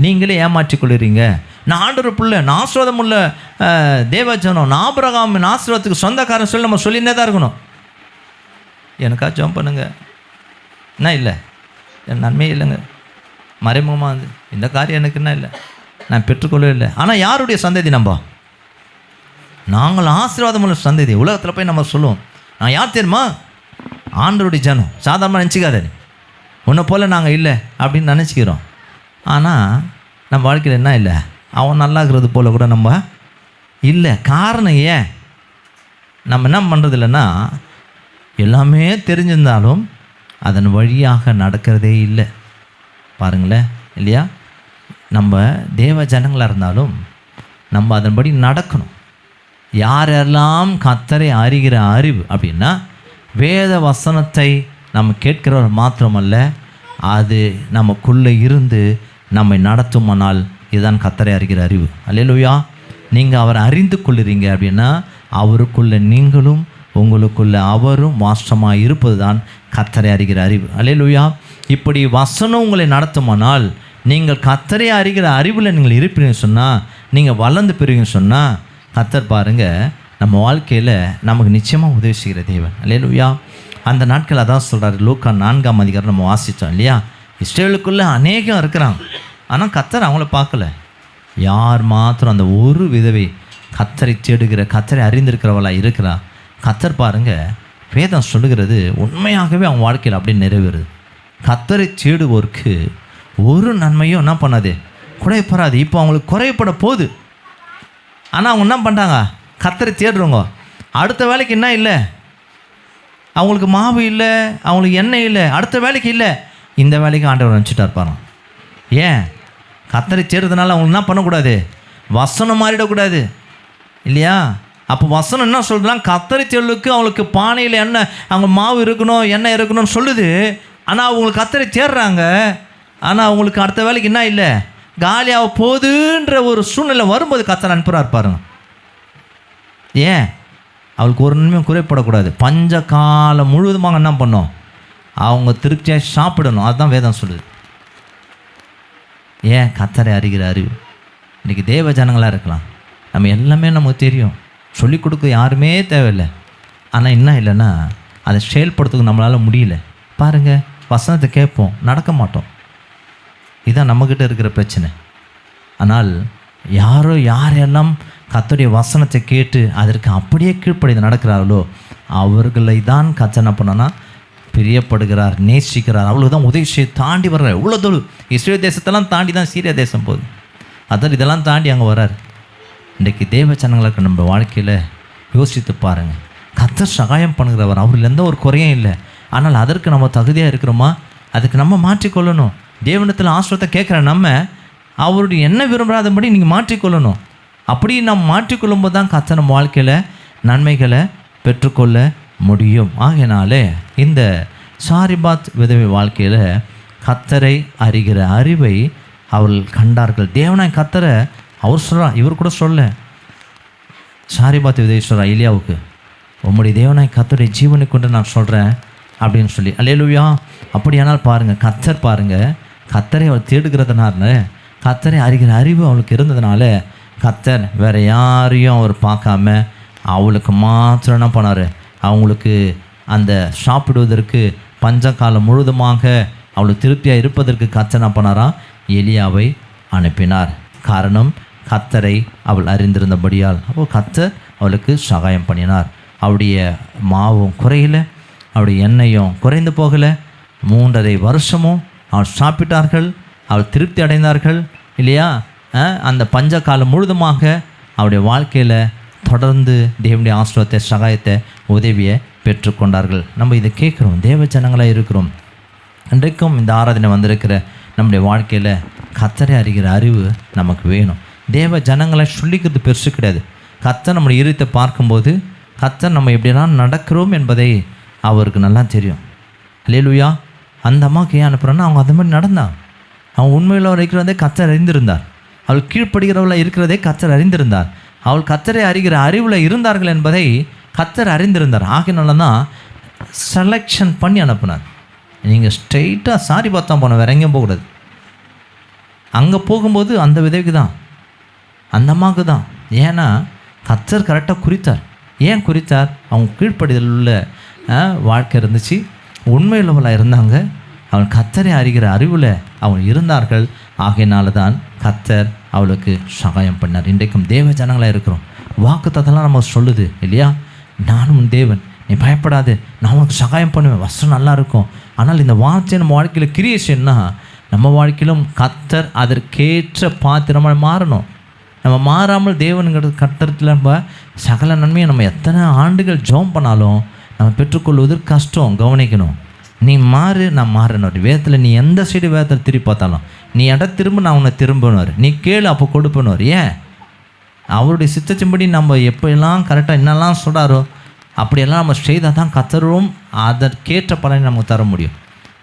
நீங்களே ஏமாற்றிக் கொள்ளுறீங்க. நான் ஆண்டவர் பிள்ளை, நான் ஆசீர்வாதம் உள்ள தேவஜனம், நான் ஆபிரகாம் ஆசீர்வாதத்துக்கு சொந்தக்காரன் சொல்லி நம்ம சொல்லினே தான் இருக்கணும். எனக்கா ஜெபம் பண்ணுங்க, என்ன இல்லை, என் நன்மையே இல்லைங்க, மறைமுகமாக வந்து இந்த காரியம் எனக்கு என்ன இல்லை, நான் பெற்றுக்கொள்ளவே இல்லை. ஆனால் யாருடைய சந்ததி நம்ம? நாங்கள் ஆசீர்வாதம் உள்ள சந்ததி. உலகத்தில் போய் நம்ம சொல்லுவோம், நான் யார் தெரியுமா, ஆண்டவருடைய ஜனம். சாதாரணமாக நினச்சிக்காத, உன்னை போல் நாங்கள் இல்லை அப்படின்னு நினச்சிக்கிறோம். ஆனால் நம்ம வாழ்க்கையில் என்ன இல்லை, அவன் நல்லா இருக்கிறது போல் கூட நம்ம இல்லை. காரணம் ஏன் நம்ம என்ன பண்ணுறது இல்லைன்னா, எல்லாமே தெரிஞ்சிருந்தாலும் அதன் வழியாக நடக்கிறதே இல்லை. பாருங்களேன் இல்லையா, நம்ம தேவ ஜனங்களாக இருந்தாலும் நம்ம அதன்படி நடக்கணும். யாரெல்லாம் கர்த்தரை அறிகிற அறிவு அப்படின்னா, வேத வசனத்தை நம்ம கேட்கிறவர் மாத்திரமல்ல, அது நமக்குள்ளே இருந்து நம்மை நடத்துமானால் இதுதான் கர்த்தரை அறிகிற அறிவு. அல்லேலூயா. நீங்கள் அவரை அறிந்து கொள்ளுறீங்க அப்படின்னா அவருக்குள்ளே நீங்களும் உங்களுக்குள்ள அவரும் வாசமாக இருப்பது தான் கர்த்தரை அறிகிற அறிவு. அல்லேலூயா. இப்படி வசனம் உங்களை நடத்துமானால், நீங்கள் கர்த்தரை அறிகிற அறிவில் நீங்கள் இருப்பீங்கன்னு சொன்னால், நீங்கள் வளர்ந்து பெறுவீங்கன்னு சொன்னால், கர்த்தர் பாருங்கள் நம்ம வாழ்க்கையில் நமக்கு நிச்சயமாக உதவி செய்கிற தேவன். அல்லேலூயா. அந்த நாட்கள் அதான் சொல்கிறார், லூக்கா 4ஆம் அதிகாரம் நம்ம வாசித்தோம் இல்லையா. இஸ்ரவேலுக்குள்ளே அநேகம் இருக்கிறாங்க, ஆனால் கர்த்தர் அவங்கள பார்க்கல. யார் மாத்திரம் அந்த ஒரு விதவை கர்த்தரை தேடுகிற, கர்த்தரை அறிந்திருக்கிறவளாக இருக்கிறா, கர்த்தர் பாருங்கள் வேதம் சொல்லுகிறது உண்மையாகவே அவங்க வாழ்க்கையில் அப்படியே நிறைவேறுது. கர்த்தரை தேடுவோருக்கு ஒரு நன்மையும் என்ன பண்ணாது, குறைப்படாது. இப்போ அவங்களுக்கு குறைப்பட போகுது. ஆனால் அவங்க என்ன பண்ணுறாங்க, கர்த்தரை தேடுறவங்க அடுத்த வேலைக்கு என்ன இல்லை, அவங்களுக்கு மாவு இல்லை, அவங்களுக்கு எண்ணெய் இல்லை, அடுத்த வேலைக்கு இல்லை, இந்த வேலைக்கு ஆண்டவர் நினச்சிட்டா இருப்பாங்க. ஏன்? கர்த்தரை தேடுறதுனால அவங்களுக்கு என்ன பண்ணக்கூடாது, வசனம் மாறிடக்கூடாது இல்லையா. அப்போ வசனம் என்ன சொல்லுதுன்னா, கர்த்தரை தேடலுக்கு அவங்களுக்கு பானையில் எண்ணெய், அவங்க மாவு இருக்கணும், எண்ணெய் இருக்கணும்னு சொல்லுது. ஆனால் அவங்களுக்கு கர்த்தரை தேடுறாங்க, ஆனால் அவங்களுக்கு அடுத்த வேலைக்கு என்ன இல்லை, காலியாக போகுதுன்ற ஒரு சூழ்நிலை வரும்போது கர்த்தர் அனுப்புகிறார் பாருங்க. ஏன்? அவளுக்கு ஒரு நன்மையும் குறைப்படக்கூடாது. பஞ்ச காலம் முழுவதுமாக என்ன பண்ணோம், அவங்க திருப்தியாக சாப்பிடணும். அதுதான் வேதம் சொல்லுது. ஏன்? கர்த்தரை அறிகிற அறிவு. இன்றைக்கி தேவ ஜனங்களாக இருக்கலாம், நம்ம எல்லாமே நமக்கு தெரியும், சொல்லிக் கொடுக்க யாருமே தேவையில்லை. ஆனால் என்ன இல்லைன்னா அதை செயல்படுத்துக்கு நம்மளால் முடியல. பாருங்கள், வசனத்தை கேட்போம், நடக்க மாட்டோம். இதுதான் நம்மக்கிட்ட இருக்கிற பிரச்சனை. ஆனால் யாரெல்லாம் கர்த்தருடைய வசனத்தை கேட்டு அதற்கு அப்படியே கீழ்ப்படிந்து நடக்கிறார்களோ அவர்களை தான் கர்த்தர் என்ன பண்ணனா பிரியப்படுகிறார், நேசிக்கிறார். அவ்வளோ தான் உதவி செய்ய தாண்டி வர்றார். எவ்வளோ தூரம் இஸ்ரேல் தேசத்தெல்லாம் தாண்டி தான் சீரியா தேசம் போகுது. அதான் இதெல்லாம் தாண்டி அங்கே வர்றார். இன்றைக்கி தேவ ஜனங்களுக்கு நம்ம வாழ்க்கையில் யோசித்து பாருங்கள், கர்த்தர் சகாயம் பண்ணுகிறவர், அவரில் எந்த ஒரு குறையும் இல்லை. ஆனால் அதற்கு நம்ம தகுதியாக இருக்கிறோமா? அதுக்கு நம்ம மாற்றிக்கொள்ளணும். தேவனிடத்தில் ஆசீர்வாதத்தை கேட்குற நம்ம அவருடைய என்ன விரும்பாதபடி நீங்கள் மாற்றிக்கொள்ளணும். அப்படி நம்ம மாற்றிக்கொள்ளும்போது தான் கர்த்தர் நம்ம வாழ்க்கையில் நன்மைகளை பெற்றுக்கொள்ள முடியும். ஆகையினாலே இந்த சாரிபாத் விதவை வாழ்க்கையில் கர்த்தரை அறிகிற அறிவை அவர்கள் கண்டார்கள். தேவனாய் கர்த்தரை அவர் சொல்கிறார், இவர் கூட சொல்ல, சாரிபாத் உதவி சொல்கிறா எலியாவுக்கு, உம்முடைய தேவனாய் கர்த்தருடைய ஜீவனை கொண்டு நான் சொல்கிறேன் அப்படின்னு சொல்லி. அல்லேலூயா. அப்படியானால் பாருங்கள், கர்த்தர் பாருங்கள், கர்த்தரை அவள் தேடுகிறதுனால, கர்த்தரை அறிகிற அறிவு அவளுக்கு இருந்ததுனால, கர்த்தர் வேறு யாரையும் அவர் பார்க்காம அவளுக்கு மாத்திரம் என்ன பண்ணார், அவங்களுக்கு அந்த சாப்பிடுவதற்கு பஞ்சகாலம் முழுதுமாக அவளுக்கு திருப்தியாக இருப்பதற்கு கர்த்தர் என்ன பண்ணாராம், எலியாவை அனுப்பினார். காரணம், கர்த்தரை அவள் அறிந்திருந்தபடியால். அப்போது கர்த்தர் அவளுக்கு சகாயம் பண்ணினார். அவளுடைய மாவும் குறையல, அவருடைய எண்ணெயும் குறைந்து போகலை. 3.5 வருஷமும் அவள் சாப்பிட்டார்கள், அவள் திருப்தி அடைந்தார்கள் இல்லையா. அந்த பஞ்ச காலம் முழுதுமாக அவருடைய வாழ்க்கையில் தொடர்ந்து தேவனுடைய ஆசீர்வாதத்தை, சகாயத்தை, உதவியை பெற்றுக்கொண்டார்கள். நம்ம இதை கேட்குறோம், தேவ ஜனங்களாக இருக்கிறோம். இன்றைக்கும் இந்த ஆராதனை வந்திருக்கிற நம்முடைய வாழ்க்கையில் கர்த்தரை அறிகிற அறிவு நமக்கு வேணும். தேவ ஜனங்களை சொல்லிக்கிறது பெருசு கிடையாது. கர்த்தர் நம்முடைய இருத்தை பார்க்கும்போது கர்த்தர் நம்ம எப்படிலாம் நடக்கிறோம் என்பதை அவருக்கு நல்லா தெரியும். அல்லேலூயா. அந்த அம்மாவுக்கு ஏன் அனுப்புகிறோன்னா, அவங்க அந்த மாதிரி நடந்தாங்க. அவங்க உண்மையில் இருக்கிறதே கர்த்தர் அறிந்திருந்தார். அவள் கீழ்ப்படுகிறவளாக இருக்கிறதே கர்த்தர் அறிந்திருந்தார். அவள் கர்த்தரை அறிகிற அறிவில் இருந்தார்கள் என்பதை கர்த்தர் அறிந்திருந்தார். ஆகினால தான் செலெக்ஷன் பண்ணி அனுப்புனார். நீங்கள் ஸ்ட்ரெயிட்டாக சாரிபாத் தான் போன, வேற எங்கேயும் போகக்கூடாது. அங்கே போகும்போது அந்த விதவிக்கு தான், அந்த அம்மாவுக்கு தான். ஏன்னா கர்த்தர் கரெக்டாக குறித்தார். ஏன் குறித்தார்? அவங்க கீழ்ப்படிதல் உள்ள வாழ்க்கை இருந்துச்சு, உண்மையுள்ளவளாக இருந்தாங்க, அவள் கர்த்தரை அறிகிற அறிவில் அவங்க இருந்தார்கள். ஆகையினால தான் கர்த்தர் அவளுக்கு சகாயம் பண்ணார். இன்றைக்கும் தேவ ஜனங்களாக இருக்கிறோம். வாக்குத்தத்தெல்லாம் நம்ம சொல்லுது இல்லையா, நானும் தேவன், நீ பயப்படாது, நான் உனக்கு சகாயம் பண்ணுவேன், வசனம் நல்லா இருக்கும். ஆனால் இந்த வார்த்தை நம்ம வாழ்க்கையில் கிரியேஷன்னா, நம்ம வாழ்க்கையிலும் கர்த்தர் அதற்கேற்ற பாத்திரமாக மாறணும். நம்ம மாறாமல் தேவனுங்கிற கர்த்தரத்தில் நம்ம சகல நன்மையை நம்ம எத்தனை ஆண்டுகள் ஜெபம் பண்ணாலும் நம்ம பெற்றுக்கொள்வதற்கு கஷ்டம். கவனிக்கணும், நீ மாறு, நான் மாறணும். வேதத்தில் நீ எந்த சைடு வேதத்தில் திரும்பி பார்த்தாலும், நீ திரும்ப, நான் உன்னை திரும்பணுவார், நீ கேளு அப்போ கொடுப்பணுவார். ஏன்? அவருடைய சித்தத்தின்படி நம்ம எப்போல்லாம் கரெக்டாக என்னெல்லாம் சொல்கிறாரோ அப்படியெல்லாம் நம்ம செய்தால் தான் கர்த்தரும் அதற்கேற்ற பலனை நமக்கு தர முடியும்.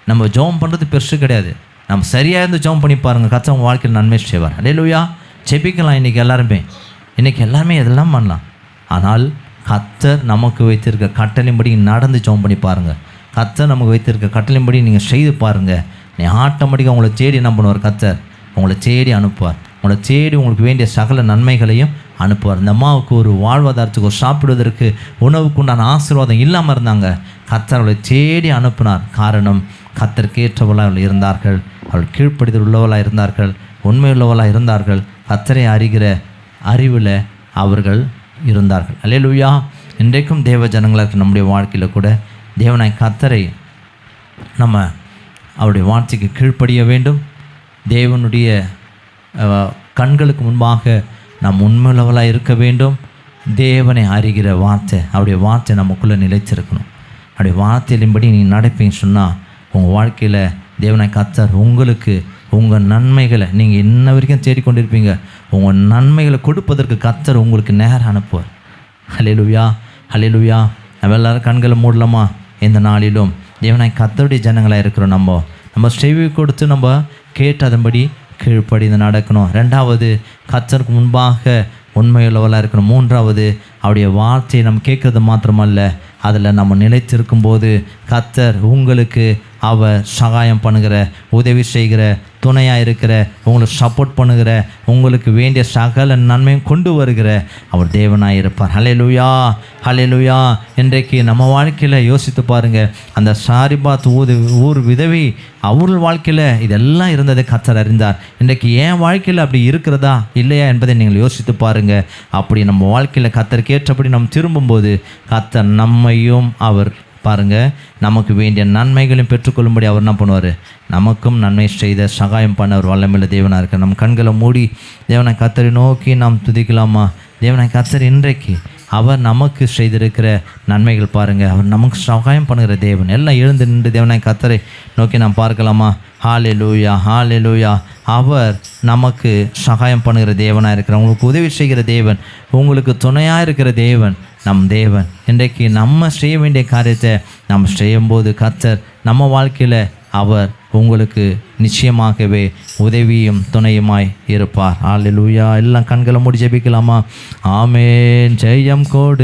நம்ம ஜெபம் பண்ணுறது பெருசு கிடையாது. நம்ம சரியாக இருந்து ஜெபம் பண்ணி பாருங்கள், கர்த்தர் உங்கள் வாழ்க்கையில் நன்மை செய்வார். அல்லேலூயா. ஜெபிக்கலாம். இன்றைக்கி எல்லாருமே இதெல்லாம் பண்ணலாம். ஆனால் கர்த்தர் நமக்கு வைத்திருக்க கட்டளையின்படி நடந்து ஜெபம் பண்ணி பாருங்கள். கர்த்தர் நமக்கு வைத்திருக்க கட்டளையின்படி நீங்கள் செய்து பாருங்கள். நீ ஆட்டோமேட்டிக்காக உங்களை தேடி என்ன பண்ணுவார்? கர்த்தர் உங்களை தேடி அனுப்புவார். உங்களை தேடி உங்களுக்கு வேண்டிய சகல நன்மைகளையும் அனுப்புவார். இந்த அம்மாவுக்கு ஒரு வாழ்வாதாரத்துக்கு, ஒரு சாப்பிடுவதற்கு, உணவுக்கு உண்டான ஆசீர்வாதம் இல்லாமல் இருந்தாங்க. கர்த்தர் அவளை தேடி அனுப்பினார். காரணம், கர்த்தருக்கு ஏற்றவளாக அவள் இருந்தார்கள், அவள் கீழ்ப்படிதல் உள்ளவளாக இருந்தார்கள், உண்மையுள்ளவளாக இருந்தார்கள், கர்த்தரை அறிகிற அறிவில் அவர்கள் இருந்தார்கள். அல்லேலூயா. இன்றைக்கும் தேவ ஜனங்களுக்கு நம்முடைய வாழ்க்கையில் கூட தேவனாய் கர்த்தரை நம்ம அவருடைய வார்த்தைக்கு கீழ்ப்படிய வேண்டும். தேவனுடைய கண்களுக்கு முன்பாக நாம் உண்மையுள்ளவளாக இருக்க வேண்டும். தேவனை அறிகிற வார்த்தை, அவருடைய வார்த்தை நமக்குள்ளே நிலைச்சிருக்கணும். அவருடைய வார்த்தையின்படி நீங்கள் நடப்பீங்கன்னு சொன்னால் உங்கள் வாழ்க்கையில் தேவனாய் கர்த்தர் உங்களுக்கு உங்கள் நன்மைகளை, நீங்கள் இன்ன வரைக்கும் தேடிக்கொண்டிருப்பீங்க, உங்கள் நன்மைகளை கொடுப்பதற்கு கர்த்தர் உங்களுக்கு நேரம் அனுப்புவார். ஹல்லேலூயா, ஹல்லேலூயா. நம்ம எல்லோரும் கண்களை மூடலாமா? இந்த நாளிலும் தேவனாய் கர்த்தருடைய ஜனங்களாக இருக்கிறோம். நம்ம செவி கொடுத்து நம்ம கேட்டு அதன்படி கீழ்ப்படிந்து நடக்கணும். 2வது, கர்த்தருக்கு முன்பாக உண்மையுள்ளவளாக இருக்கணும். 3வது, அவருடைய வார்த்தையை நம்ம கேட்குறது மாத்திரமல்ல, அதில் நம்ம நிலைத்திருக்கும்போது கர்த்தர் உங்களுக்கு அவர் சகாயம் பண்ணுகிற, உதவி செய்கிற, துணையாக இருக்கிற, உங்களுக்கு சப்போர்ட் பண்ணுகிற, உங்களுக்கு வேண்டிய சகல நன்மையும் கொண்டு வருகிற அவர் தேவனாக இருப்பார். ஹல்லேலூயா, ஹல்லேலூயா. இன்றைக்கு நம்ம வாழ்க்கையில் யோசித்து பாருங்கள். அந்த சாரிபாத் ஊர் விதவி அவர்கள் வாழ்க்கையில் இதெல்லாம் இருந்ததை கர்த்தர் அறிந்தார். இன்றைக்கு என் வாழ்க்கையில் அப்படி இருக்கிறதா இல்லையா என்பதை நீங்கள் யோசித்து பாருங்கள். அப்படி நம்ம வாழ்க்கையில் கர்த்தருக்கு ஏற்றபடி நம்ம திரும்பும்போது கர்த்தர் நம்மையும் அவர் பாருங்கள் நமக்கு வேண்டிய நன்மைகளையும் பெற்றுக்கொள்ளும்படி அவர் என்ன பண்ணுவார்? நமக்கும் நன்மை செய்த சகாயம் பண்ண அவர் வல்லமையுள்ள தேவனாக இருக்கார். நம்ம கண்களை மூடி தேவனை கர்த்தரை நோக்கி நாம் துதிக்கலாமா? தேவனை கர்த்தர் இன்றைக்கு அவர் நமக்கு செய்திருக்கிற நன்மைகள் பாருங்கள். அவர் நமக்கு சகாயம் பண்ணுகிற தேவன். எல்லாம் எழுந்து நின்று தேவனை கர்த்தரை நோக்கி நாம் பார்க்கலாமா? ஹல்லேலூயா, ஹல்லேலூயா. அவர் நமக்கு சகாயம் பண்ணுகிற தேவனாக இருக்கிறார். உங்களுக்கு உதவி செய்கிற தேவன், உங்களுக்கு துணையாக இருக்கிற தேவன் நம் தேவன். இன்றைக்கு நம்ம செய்ய வேண்டிய காரியத்தை நம்ம செய்யும்போது கர்த்தர் நம்ம வாழ்க்கையில் அவர் உங்களுக்கு நிச்சயமாகவே உதவியும் துணையுமாய் இருப்பார். அல்லேலூயா. எல்லாம் கண்களை மூடி ஜெபிக்கலாமா? ஆமென். ஜெயம் கோடு